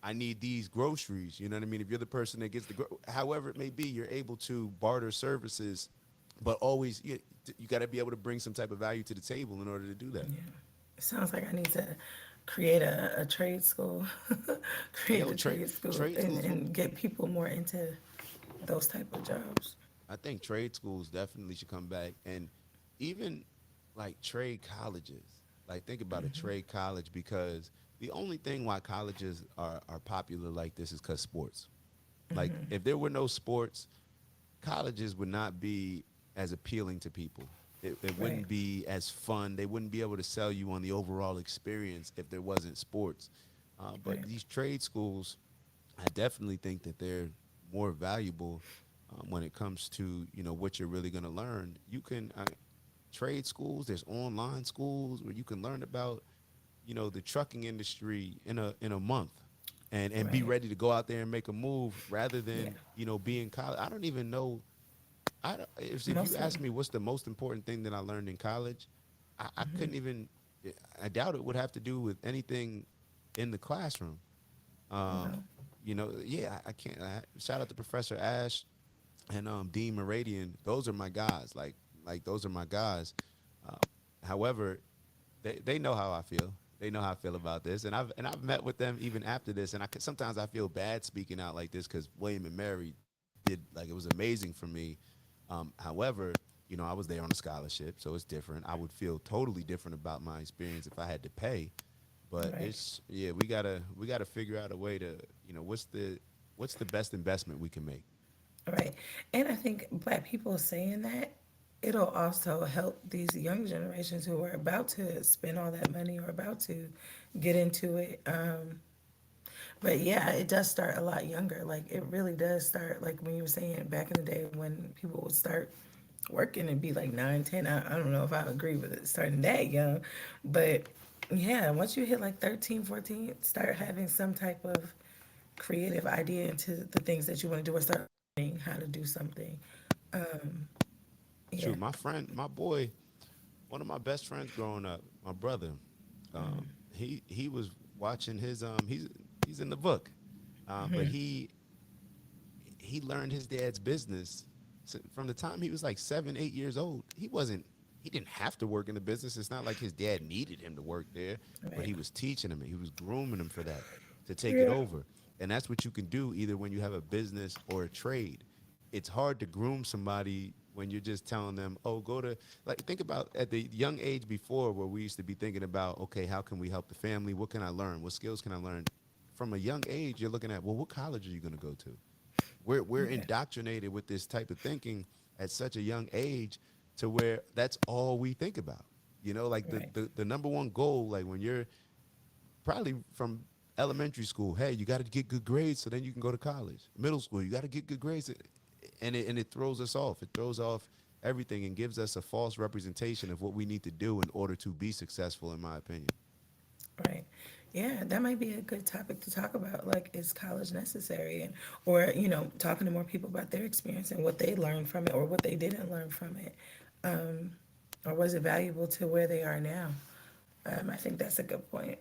I need these groceries. You know what I mean? If you're the person that gets however it may be, you're able to barter services, but always you got to be able to bring some type of value to the table in order to do that. Yeah. It sounds like I need to create a trade school, create Yo, a trade school, trade and, schools will. and get people more into those type of jobs. I think trade schools definitely should come back, and even like trade colleges. Like think about a trade college, because the only thing why colleges are popular like this is because sports. Like if there were no sports, colleges would not be as appealing to people. It Right. wouldn't be as fun. They wouldn't be able to sell you on the overall experience if there wasn't sports. But Right. these trade schools, I definitely think that they're more valuable when it comes to what you're really going to learn. You can trade schools. There's online schools where you can learn about the trucking industry in a month, and be Right. ready to go out there and make a move rather Yeah. than be in college. I don't even know. I don't, if you Most of ask them. me what's the most important thing that I learned in college, I couldn't even. I doubt it would have to do with anything in the classroom. Um, No. yeah, I can't. Shout out to Professor Ash and Dean Meridian. Those are my guys. Like those are my guys. Um, However, they know how I feel. They know how I feel about this, and I've met with them even after this. And sometimes I feel bad speaking out like this because William and Mary did, like, it was amazing for me. However, I was there on a scholarship, so it's different. I would feel totally different about my experience if I had to pay. But Right. it's yeah, we gotta figure out a way to, what's the best investment we can make. Right. And I think black people saying that, it'll also help these young generations who are about to spend all that money or about to get into it. But yeah, it does start a lot younger. Like it really does start like when you were saying back in the day when people would start working and be like 9, 10. I don't know if I agree with it starting that young. But yeah, once you hit like 13, 14, start having some type of creative idea into the things that you want to do or start learning how to do something. Yeah. Shoot, my boy, one of my best friends growing up, my brother, he was watching his he's in the book, but he learned his dad's business from the time he was like 7, 8 years old. He didn't have to work in the business. It's not like his dad needed him to work there, but Right. he was teaching him, and he was grooming him for that, to take it Yeah. over. And that's what you can do either when you have a business or a trade. It's hard to groom somebody when you're just telling them, oh, go to, like, think about at the young age before, where we used to be thinking about, okay, how can we help the family? What can I learn? What skills can I learn? From a young age, you're looking at, well, what college are you going to go to? We're Yeah. indoctrinated with this type of thinking at such a young age, to where that's all we think about. Like Right. the number one goal, like when you're probably from elementary school, hey, you got to get good grades so then you can go to college. Middle school, you got to get good grades, and it throws us off. It throws off everything and gives us a false representation of what we need to do in order to be successful, in my opinion. Right. Yeah, that might be a good topic to talk about. Like, is college necessary? And, or, talking to more people about their experience and what they learned from it or what they didn't learn from it. Or was it valuable to where they are now? I think that's a good point.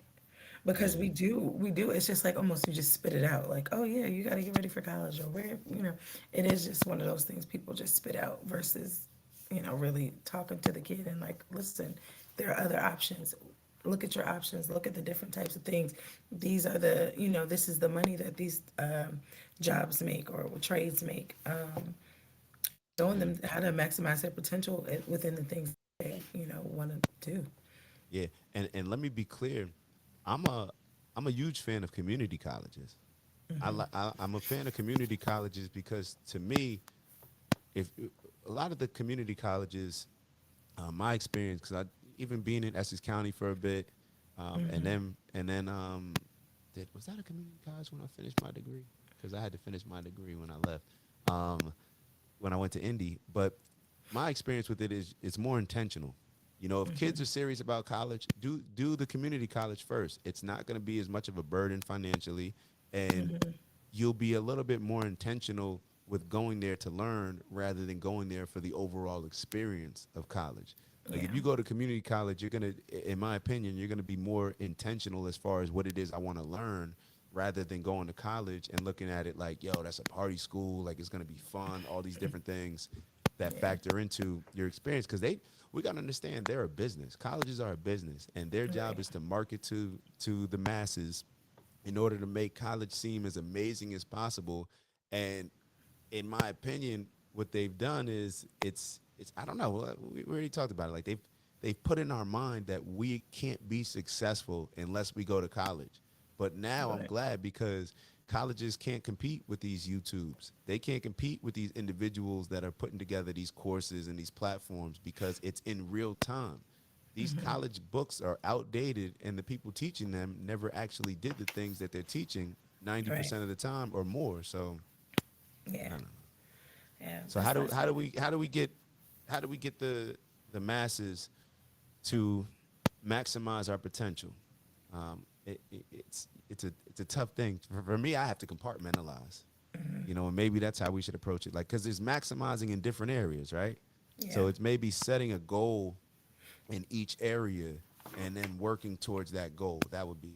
Because Yeah. we do. It's just like almost you just spit it out. Like, oh yeah, you got to get ready for college, or it is just one of those things people just spit out versus, really talking to the kid and like, listen, there are other options. Look at your options. Look at the different types of things. These are this is the money that these jobs make or trades make. Showing Yeah. them how to maximize their potential within the things they, want to do. Yeah. And let me be clear, I'm a I'm a huge fan of community colleges. I'm a fan of community colleges because, to me, if a lot of the community colleges, my experience, because I, even being in Essex County for a bit, and then did was that a community college when I finished my degree? Because I had to finish my degree when I left, um, when I went to Indy. But my experience with it is it's more intentional. If kids are serious about college, do the community college first. It's not going to be as much of a burden financially, and you'll be a little bit more intentional with going there to learn rather than going there for the overall experience of college. Like, Yeah. if you go to community college, you're going to, in my opinion, you're going to be more intentional as far as what it is I want to learn, rather than going to college and looking at it like, yo, that's a party school, like it's going to be fun, all these different things that Yeah. factor into your experience, because we got to understand, they're a business. Colleges are a business, and their job Right. is to market to the masses in order to make college seem as amazing as possible. And in my opinion, what they've done is, it's I don't know. We already talked about it. Like, they've put in our mind that we can't be successful unless we go to college. But now I'm Right. glad, because colleges can't compete with these YouTubes. They can't compete with these individuals that are putting together these courses and these platforms, because it's in real time. These college books are outdated, and the people teaching them never actually did the things that they're teaching Right. 90% of the time or more. So I Yeah. don't know. Yeah. So That's why I said. how do we get the masses to maximize our potential? It's a tough thing for me. I have to compartmentalize, and maybe that's how we should approach it. Like, because there's maximizing in different areas, right? Yeah. So it's maybe setting a goal in each area and then working towards that goal. That would be,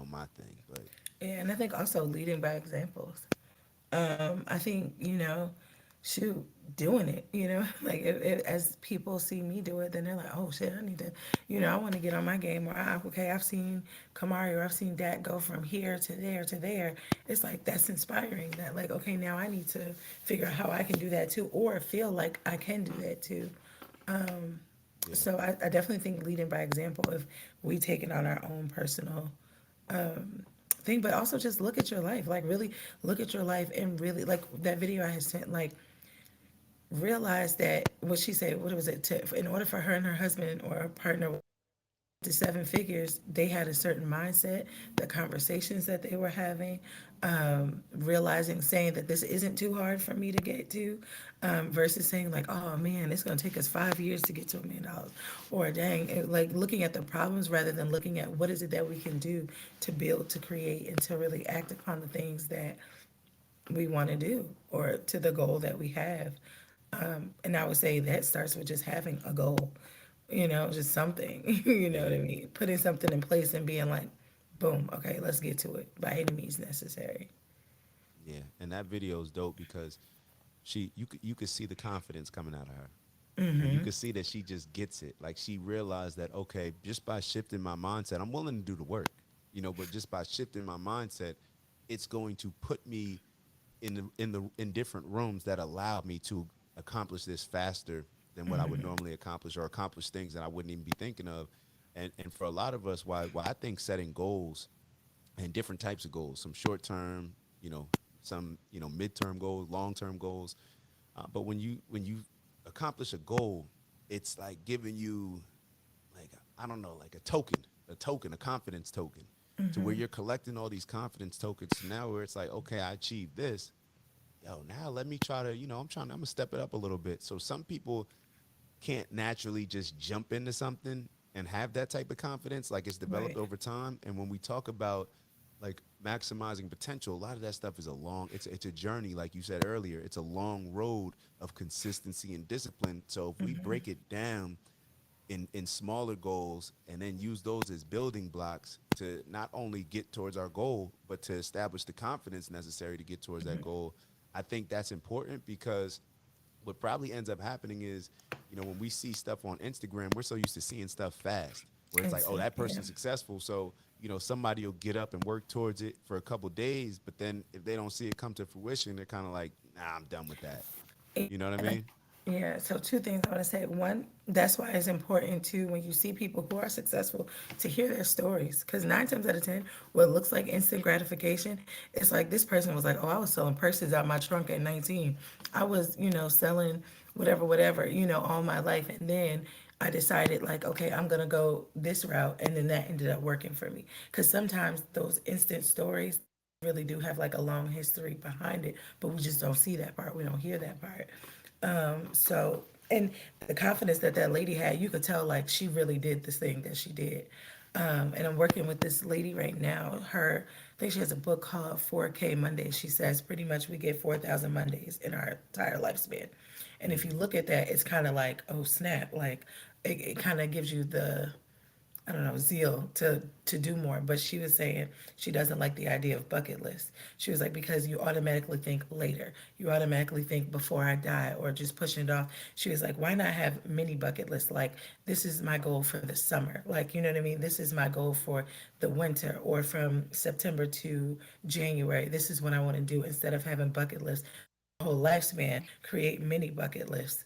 my thing. But Yeah, and I think also leading by examples. I think, shoot, doing it, like as people see me do it, then they're like, oh shit, I need to, I want to get on my game. Or, okay, I've seen Kamari or I've seen Dak go from here to there to there. It's like, that's inspiring. That, like, okay, now I need to figure out how I can do that too, or feel like I can do that too. yeah, So I definitely think leading by example, if we take it on our own personal thing, but also just look at your life, like really look at your life and really like that video I had sent, like realize that what she said, what was it, in order for her and her husband or a partner to seven figures, they had a certain mindset, the conversations that they were having, realizing, saying that this isn't too hard for me to get to, versus saying like, oh man, it's going to take us 5 years to get to $1 million, or dang, like looking at the problems rather than looking at what is it that we can do to build, to create, and to really act upon the things that we want to do or to the goal that we have. And I would say that starts with just having a goal, just something, you know what I yeah, mean? Putting something in place and being like, boom, okay, let's get to it by any means necessary. yeah. And that video is dope because you could see the confidence coming out of her. And you could see that she just gets it. Like, she realized that, okay, just by shifting my mindset, I'm willing to do the work, but just by shifting my mindset, it's going to put me in different rooms that allow me to accomplish this faster than what I would normally accomplish, or accomplish things that I wouldn't even be thinking of. And for a lot of us, why I think setting goals, and different types of goals, some short term, some midterm goals, long term goals. But when you accomplish a goal, it's like giving you, like, I don't know, like a confidence token, to where you're collecting all these confidence tokens. So now where it's like, okay, I achieved this. Yo, now let me try to, I'm gonna step it up a little bit. So some people can't naturally just jump into something and have that type of confidence. Like, it's developed Right. over time. And when we talk about like maximizing potential, a lot of that stuff is it's a journey. Like you said earlier, it's a long road of consistency and discipline. So if we break it down in smaller goals and then use those as building blocks to not only get towards our goal, but to establish the confidence necessary to get towards that goal, I think that's important. Because what probably ends up happening is, when we see stuff on Instagram, we're so used to seeing stuff fast, where it's like, oh, Instant. that Yeah. person's successful. So, somebody will get up and work towards it for a couple days, but then if they don't see it come to fruition, they're kind of like, nah, I'm done with that. You know what I And I, mean? yeah, so two things I want to say. One, that's why it's important too when you see people who are successful to hear their stories. Because 9 times out of 10, what looks like instant gratification, it's like this person was like, oh, I was selling purses out my trunk at 19. I was, selling whatever, whatever, all my life. And then I decided, like, okay, I'm going to go this route. And then that ended up working for me. Because sometimes those instant stories really do have like a long history behind it, but we just don't see that part. We don't hear that part. So, and the confidence that that lady had, you could tell like she really did this thing that she did. And I'm working with this lady right now. I think she has a book called 4K Mondays. She says pretty much we get 4,000 Mondays in our entire lifespan. And if you look at that, it's kind of like, oh snap, like it kind of gives you the, I don't know, zeal to do more. But she was saying she doesn't like the idea of bucket list. She was like, because you automatically think later. You automatically think before I die or just pushing it off. She was like, why not have mini bucket lists? Like, this is my goal for the summer. Like, you know what I mean? This is my goal for the winter, or from September to January. This is what I want to do, instead of having bucket lists whole lifespan, create mini bucket lists.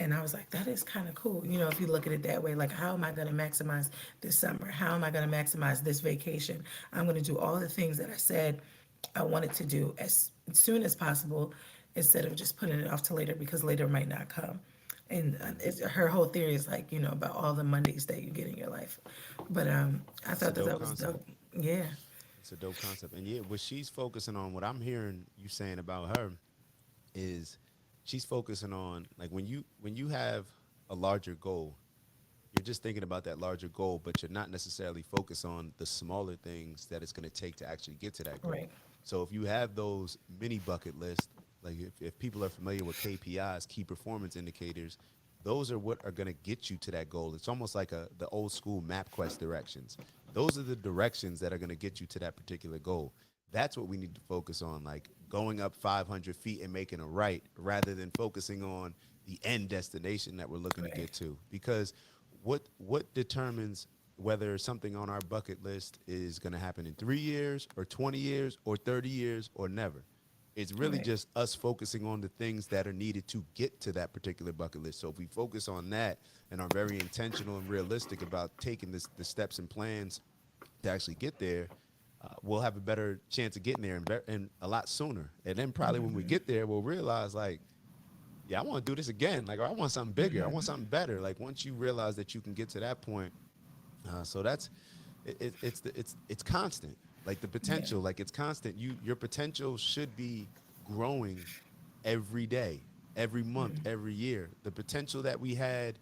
And I was like, that is kind of cool. If you look at it that way, like, how am I going to maximize this summer? How am I going to maximize this vacation? I'm going to do all the things that I said I wanted to do as soon as possible, instead of just putting it off to later, because later might not come. And her whole theory is like, about all the Mondays that you get in your life. But I It's a thought that dope that was concept. dope. Yeah. It's a dope concept. And yeah, what she's focusing on, what I'm hearing you saying about her, is she's focusing on, like, when you have a larger goal, you're just thinking about that larger goal, but you're not necessarily focused on the smaller things that it's going to take to actually get to that goal. Right. So if you have those mini bucket lists, like if people are familiar with KPIs, key performance indicators, those are what are going to get you to that goal. It's almost like the old school MapQuest directions. Those are the directions that are going to get you to that particular goal. That's what we need to focus on, like going up 500 feet and making a right rather than focusing on the end destination that we're looking to get Right. to. Because what determines whether something on our bucket list is going to happen in 3 years or 20 years or 30 years or never? It's really Right. just us focusing on the things that are needed to get to that particular bucket list. So if we focus on that and are very intentional and realistic about taking the steps and plans to actually get there, we'll have a better chance of getting there and a lot sooner. And then probably when we get there, we'll realize like, yeah, I want to do this again. Like, or I want something bigger. I want something better. Like once you realize that you can get to that point, so that's it's constant. Like the Yeah. potential, like it's constant. Your potential should be growing every day, every month, every year. The potential that we had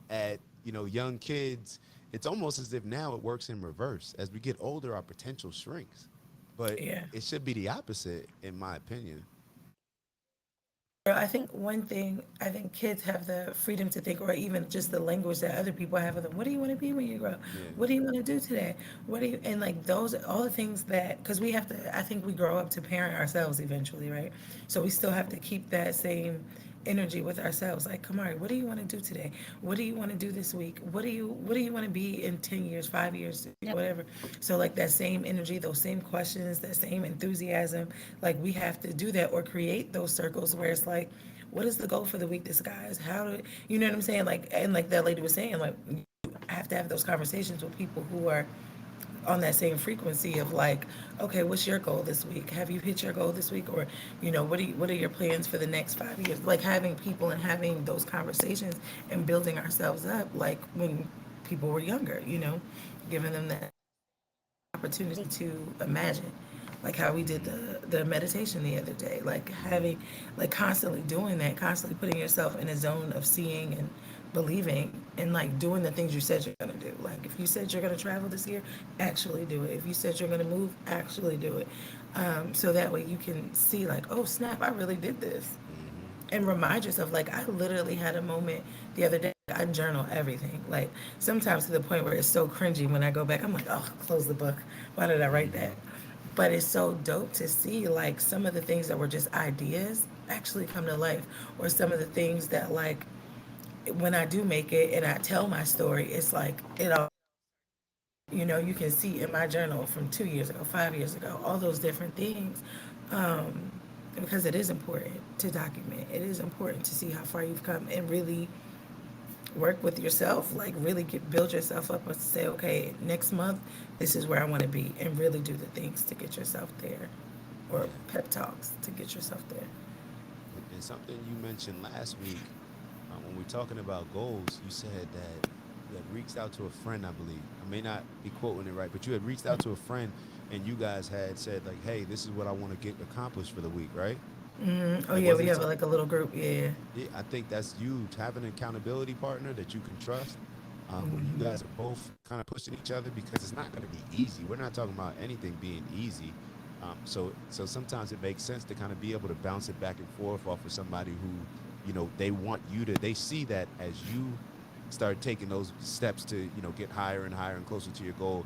at young kids, it's almost as if now it works in reverse. As we get older, our potential shrinks, but Yeah. it should be the opposite, in my opinion. Well, I think one thing, I think kids have the freedom to think, or even just the language that other people have of them. What do you want to be when you grow? Yeah. What do you want to do today? What do you, and like those, all the things that, because we have to, I think we grow up to parent ourselves eventually, right? So we still have to keep that same energy with ourselves. Like, Kamari, what do you want to do today? What do you want to do this week? What do you want to be in 10 years, 5 years, whatever? So like that same energy, those same questions, that same enthusiasm, like we have to do that or create those circles where it's like, what is the goal for the week, this guys? How do you know what I'm saying? Like, and like that lady was saying, like you have to have those conversations with people who are on that same frequency of like, okay, what's your goal this week? Have you hit your goal this week? Or, what are your plans for the next 5 years? Like having people and having those conversations and building ourselves up like when people were younger, giving them that opportunity to imagine. Like how we did the meditation the other day, like having, like constantly doing that, constantly putting yourself in a zone of seeing and believing and like doing the things you said you're gonna do. Like if you said you're gonna travel this year, actually do it. If you said you're gonna move, actually do it. So that way you can see like, oh snap, I really did this, Hmm. and remind yourself. Like I literally had a moment the other day. I journal everything. Like sometimes to the point where it's so cringy when I go back. I'm like, oh, close the book. Why did I write that? But it's so dope to see like some of the things that were just ideas actually come to life, or some of the things that like when I do make it and I tell my story, it's like it all. You can see in my journal from 2 years ago, 5 years ago, all those different things. Because it is important to document. It is important to see how far you've come and really work with yourself, like really build yourself up and say, okay, next month, this is where I want to be, and really do the things to get yourself there, or Yeah. pep talks to get yourself there. And something you mentioned last week, when we're talking about goals, you said that you had reached out to a friend, I believe. I may not be quoting it right, but you had reached out to a friend and you guys had said like, "Hey, this is what I want to get accomplished for the week," right? Oh Like, yeah, was we it? have like a little group. Yeah, Yeah, I think that's huge. Having an accountability partner that you can trust, where you guys are both kind of pushing each other, because it's not going to be easy. We're not talking about anything being easy. So sometimes it makes sense to kind of be able to bounce it back and forth off of somebody who, they want you to. They see that as you start taking those steps to, get higher and higher and closer to your goal,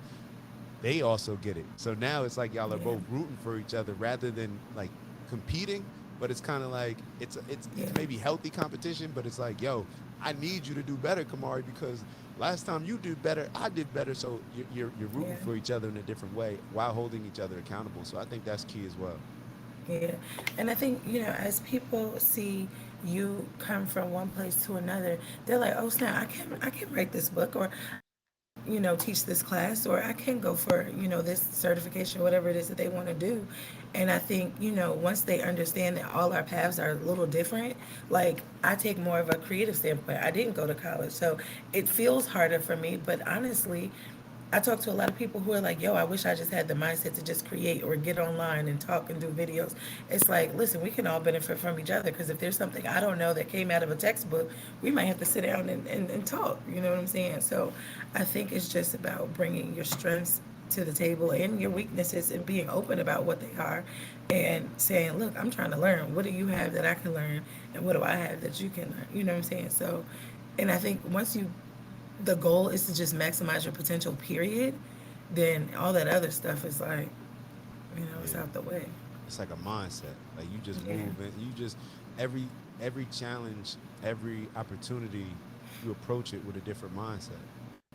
they also get it. So now it's like y'all are yeah, both rooting for each other rather than like competing. But it's kind of like yeah, it's maybe healthy competition, but it's like, yo, I need you to do better, Kamari, because last time you did better, I did better. So you're rooting yeah, for each other in a different way while holding each other accountable. So I think that's key as well. yeah. And I think as people see you come from one place to another, they're like, oh snap, I can write this book, or teach this class, or I can go for, this certification, whatever it is that they want to do. And I think, once they understand that all our paths are a little different, like I take more of a creative standpoint. I didn't go to college, so it feels harder for me, but honestly, I talk to a lot of people who are like, yo, I wish I just had the mindset to just create or get online and talk and do videos. It's like, listen, we can all benefit from each other because if there's something I don't know that came out of a textbook, we might have to sit down and talk. You know what I'm saying? So I think it's just about bringing your strengths to the table and your weaknesses and being open about what they are and saying, look, I'm trying to learn. What do you have that I can learn? And what do I have that you can learn? You know what I'm saying? So, and I think once you the goal is to just maximize your potential, period, then all that other stuff is like, it's Yeah. out the way. It's like a mindset. Like you just Yeah. move and you just every challenge, every opportunity, you approach it with a different mindset,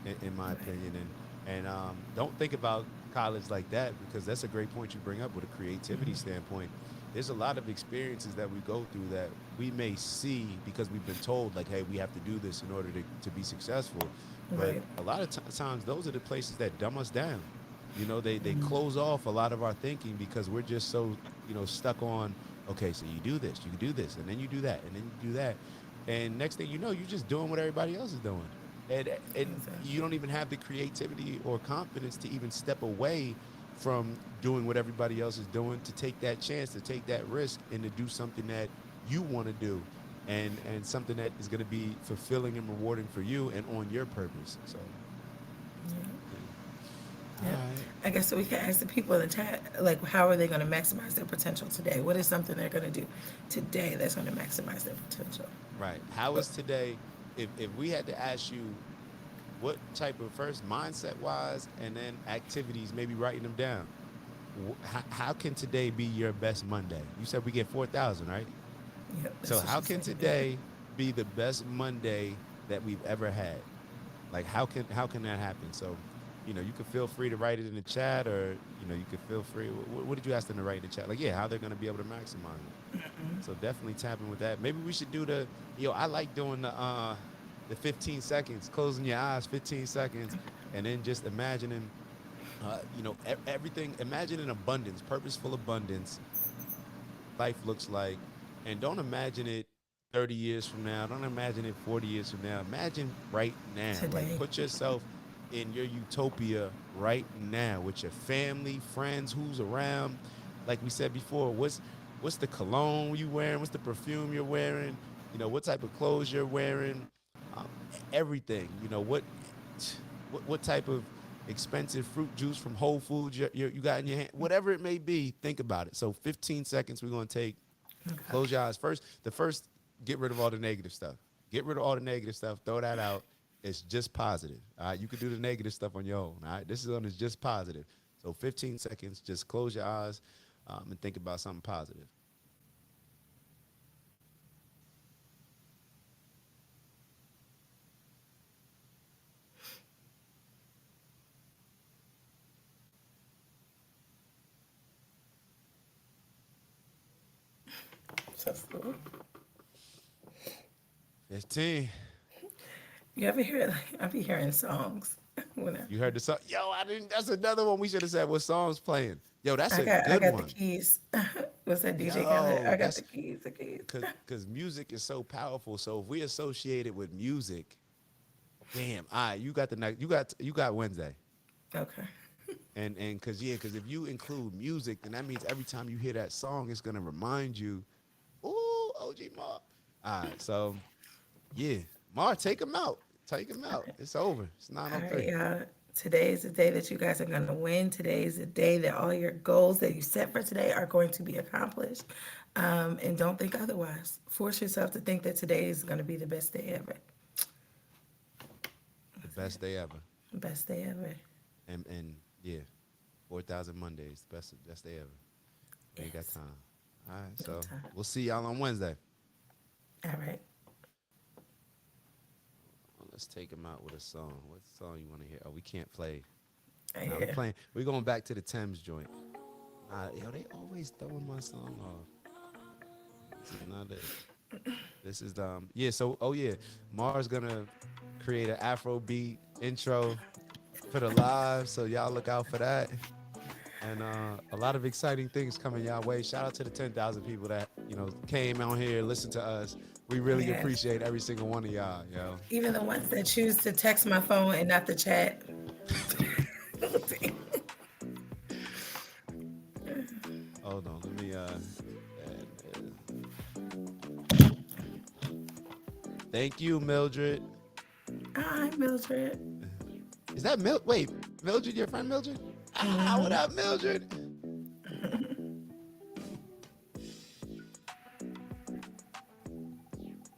in my Right. opinion. And don't think about college like that because that's a great point you bring up with a creativity standpoint. There's a lot of experiences that we go through that we may see because we've been told like, hey, we have to do this in order to be successful. But Right. a lot of times those are the places that dumb us down. They close off a lot of our thinking because we're just so, stuck on, okay, so you do this, you do this, and then you do that, and then you do that. And next thing you know, you're just doing what everybody else is doing. And you Exactly. don't even have the creativity or confidence to even step away from doing what everybody else is doing, to take that chance, to take that risk, and to do something that you want to do, and something that is going to be fulfilling and rewarding for you and on your purpose. So, yeah. All Yeah. right. I guess so we can ask the people in the chat, like, how are they going to maximize their potential today? What is something they're going to do today that's going to maximize their potential? Right. How But is today? If we had to ask you what type of, first mindset wise, and then activities, maybe writing them down. How can today be your best Monday? You said we get 4,000, right? yep, So that's what how she can said. Yeah. today be the best Monday that we've ever had? Like how can that happen? So, you could feel free to write it in the chat, or you could feel free. What did you ask them to write in the chat? Like, yeah, how they're going to be able to maximize it. So definitely tap in with that. Maybe we should do I like doing the 15 seconds, closing your eyes 15 seconds, and then just imagining, everything. Imagine an abundance, purposeful abundance, life looks like. And don't imagine it 30 years from now. Don't imagine it 40 years from now. Imagine right now. Like, Today. put yourself in your utopia right now with your family, friends, who's around. Like we said before, what's the cologne you wearing? What's the perfume you're wearing? What type of clothes you're wearing? Everything. What type of expensive fruit juice from Whole Foods you got in your hand? Whatever it may be, think about it. So 15 seconds we're going to take. Okay. Close your eyes. First, get rid of all the negative stuff. Get rid of all the negative stuff. Throw that out. It's just positive. All right. You can do the negative stuff on your own. All right. This one is just positive. So 15 seconds. Just close your eyes, and think about something positive. So, 15. you ever hear, like, I be hearing songs when You heard the song? Yo, I didn't. That's another one we should have said. What song's playing? Yo, that's a I good got the one. keys. What's that, DJ Khaled? Yo, I got that's the keys, the keys. because music is so powerful. So if we associate it with music, damn. All right, you got the next. You got Wednesday. Okay. And because if you include music, then that means every time you hear that song, it's gonna remind you, ooh, OG Mar. All right, so yeah, Mar, take him out. Take him out. It's over. It's nine All oh right, three. y'all. Today is the day that you guys are going to win. Today is the day that all your goals that you set for today are going to be accomplished. And don't think otherwise. Force yourself to think that today is going to be the best day ever. The That's best it. day ever. Best day ever. And yeah, 4,000 Mondays. Best day ever. We ain't got Yes. time. All right, No so time. we'll see y'all on Wednesday. All right. Well, let's take him out with a song. What song you want to hear? Oh, we can't play. Nah, we Yeah. playing. We going back to the Thames joint. Yo, they always throwing my song off. This is not it. This is yeah. So yeah, Mars gonna create an Afro beat intro for the live. So y'all look out for that. And a lot of exciting things coming y'all way. Shout out to the 10,000 people that came out here, listened to us. We really Yes. appreciate every single one of y'all, yo. Even the ones that choose to text my phone and not the chat. Thank you, Mildred. Hi, Mildred. Is that Wait, Mildred, your friend Mildred? Ah, what up, Mildred?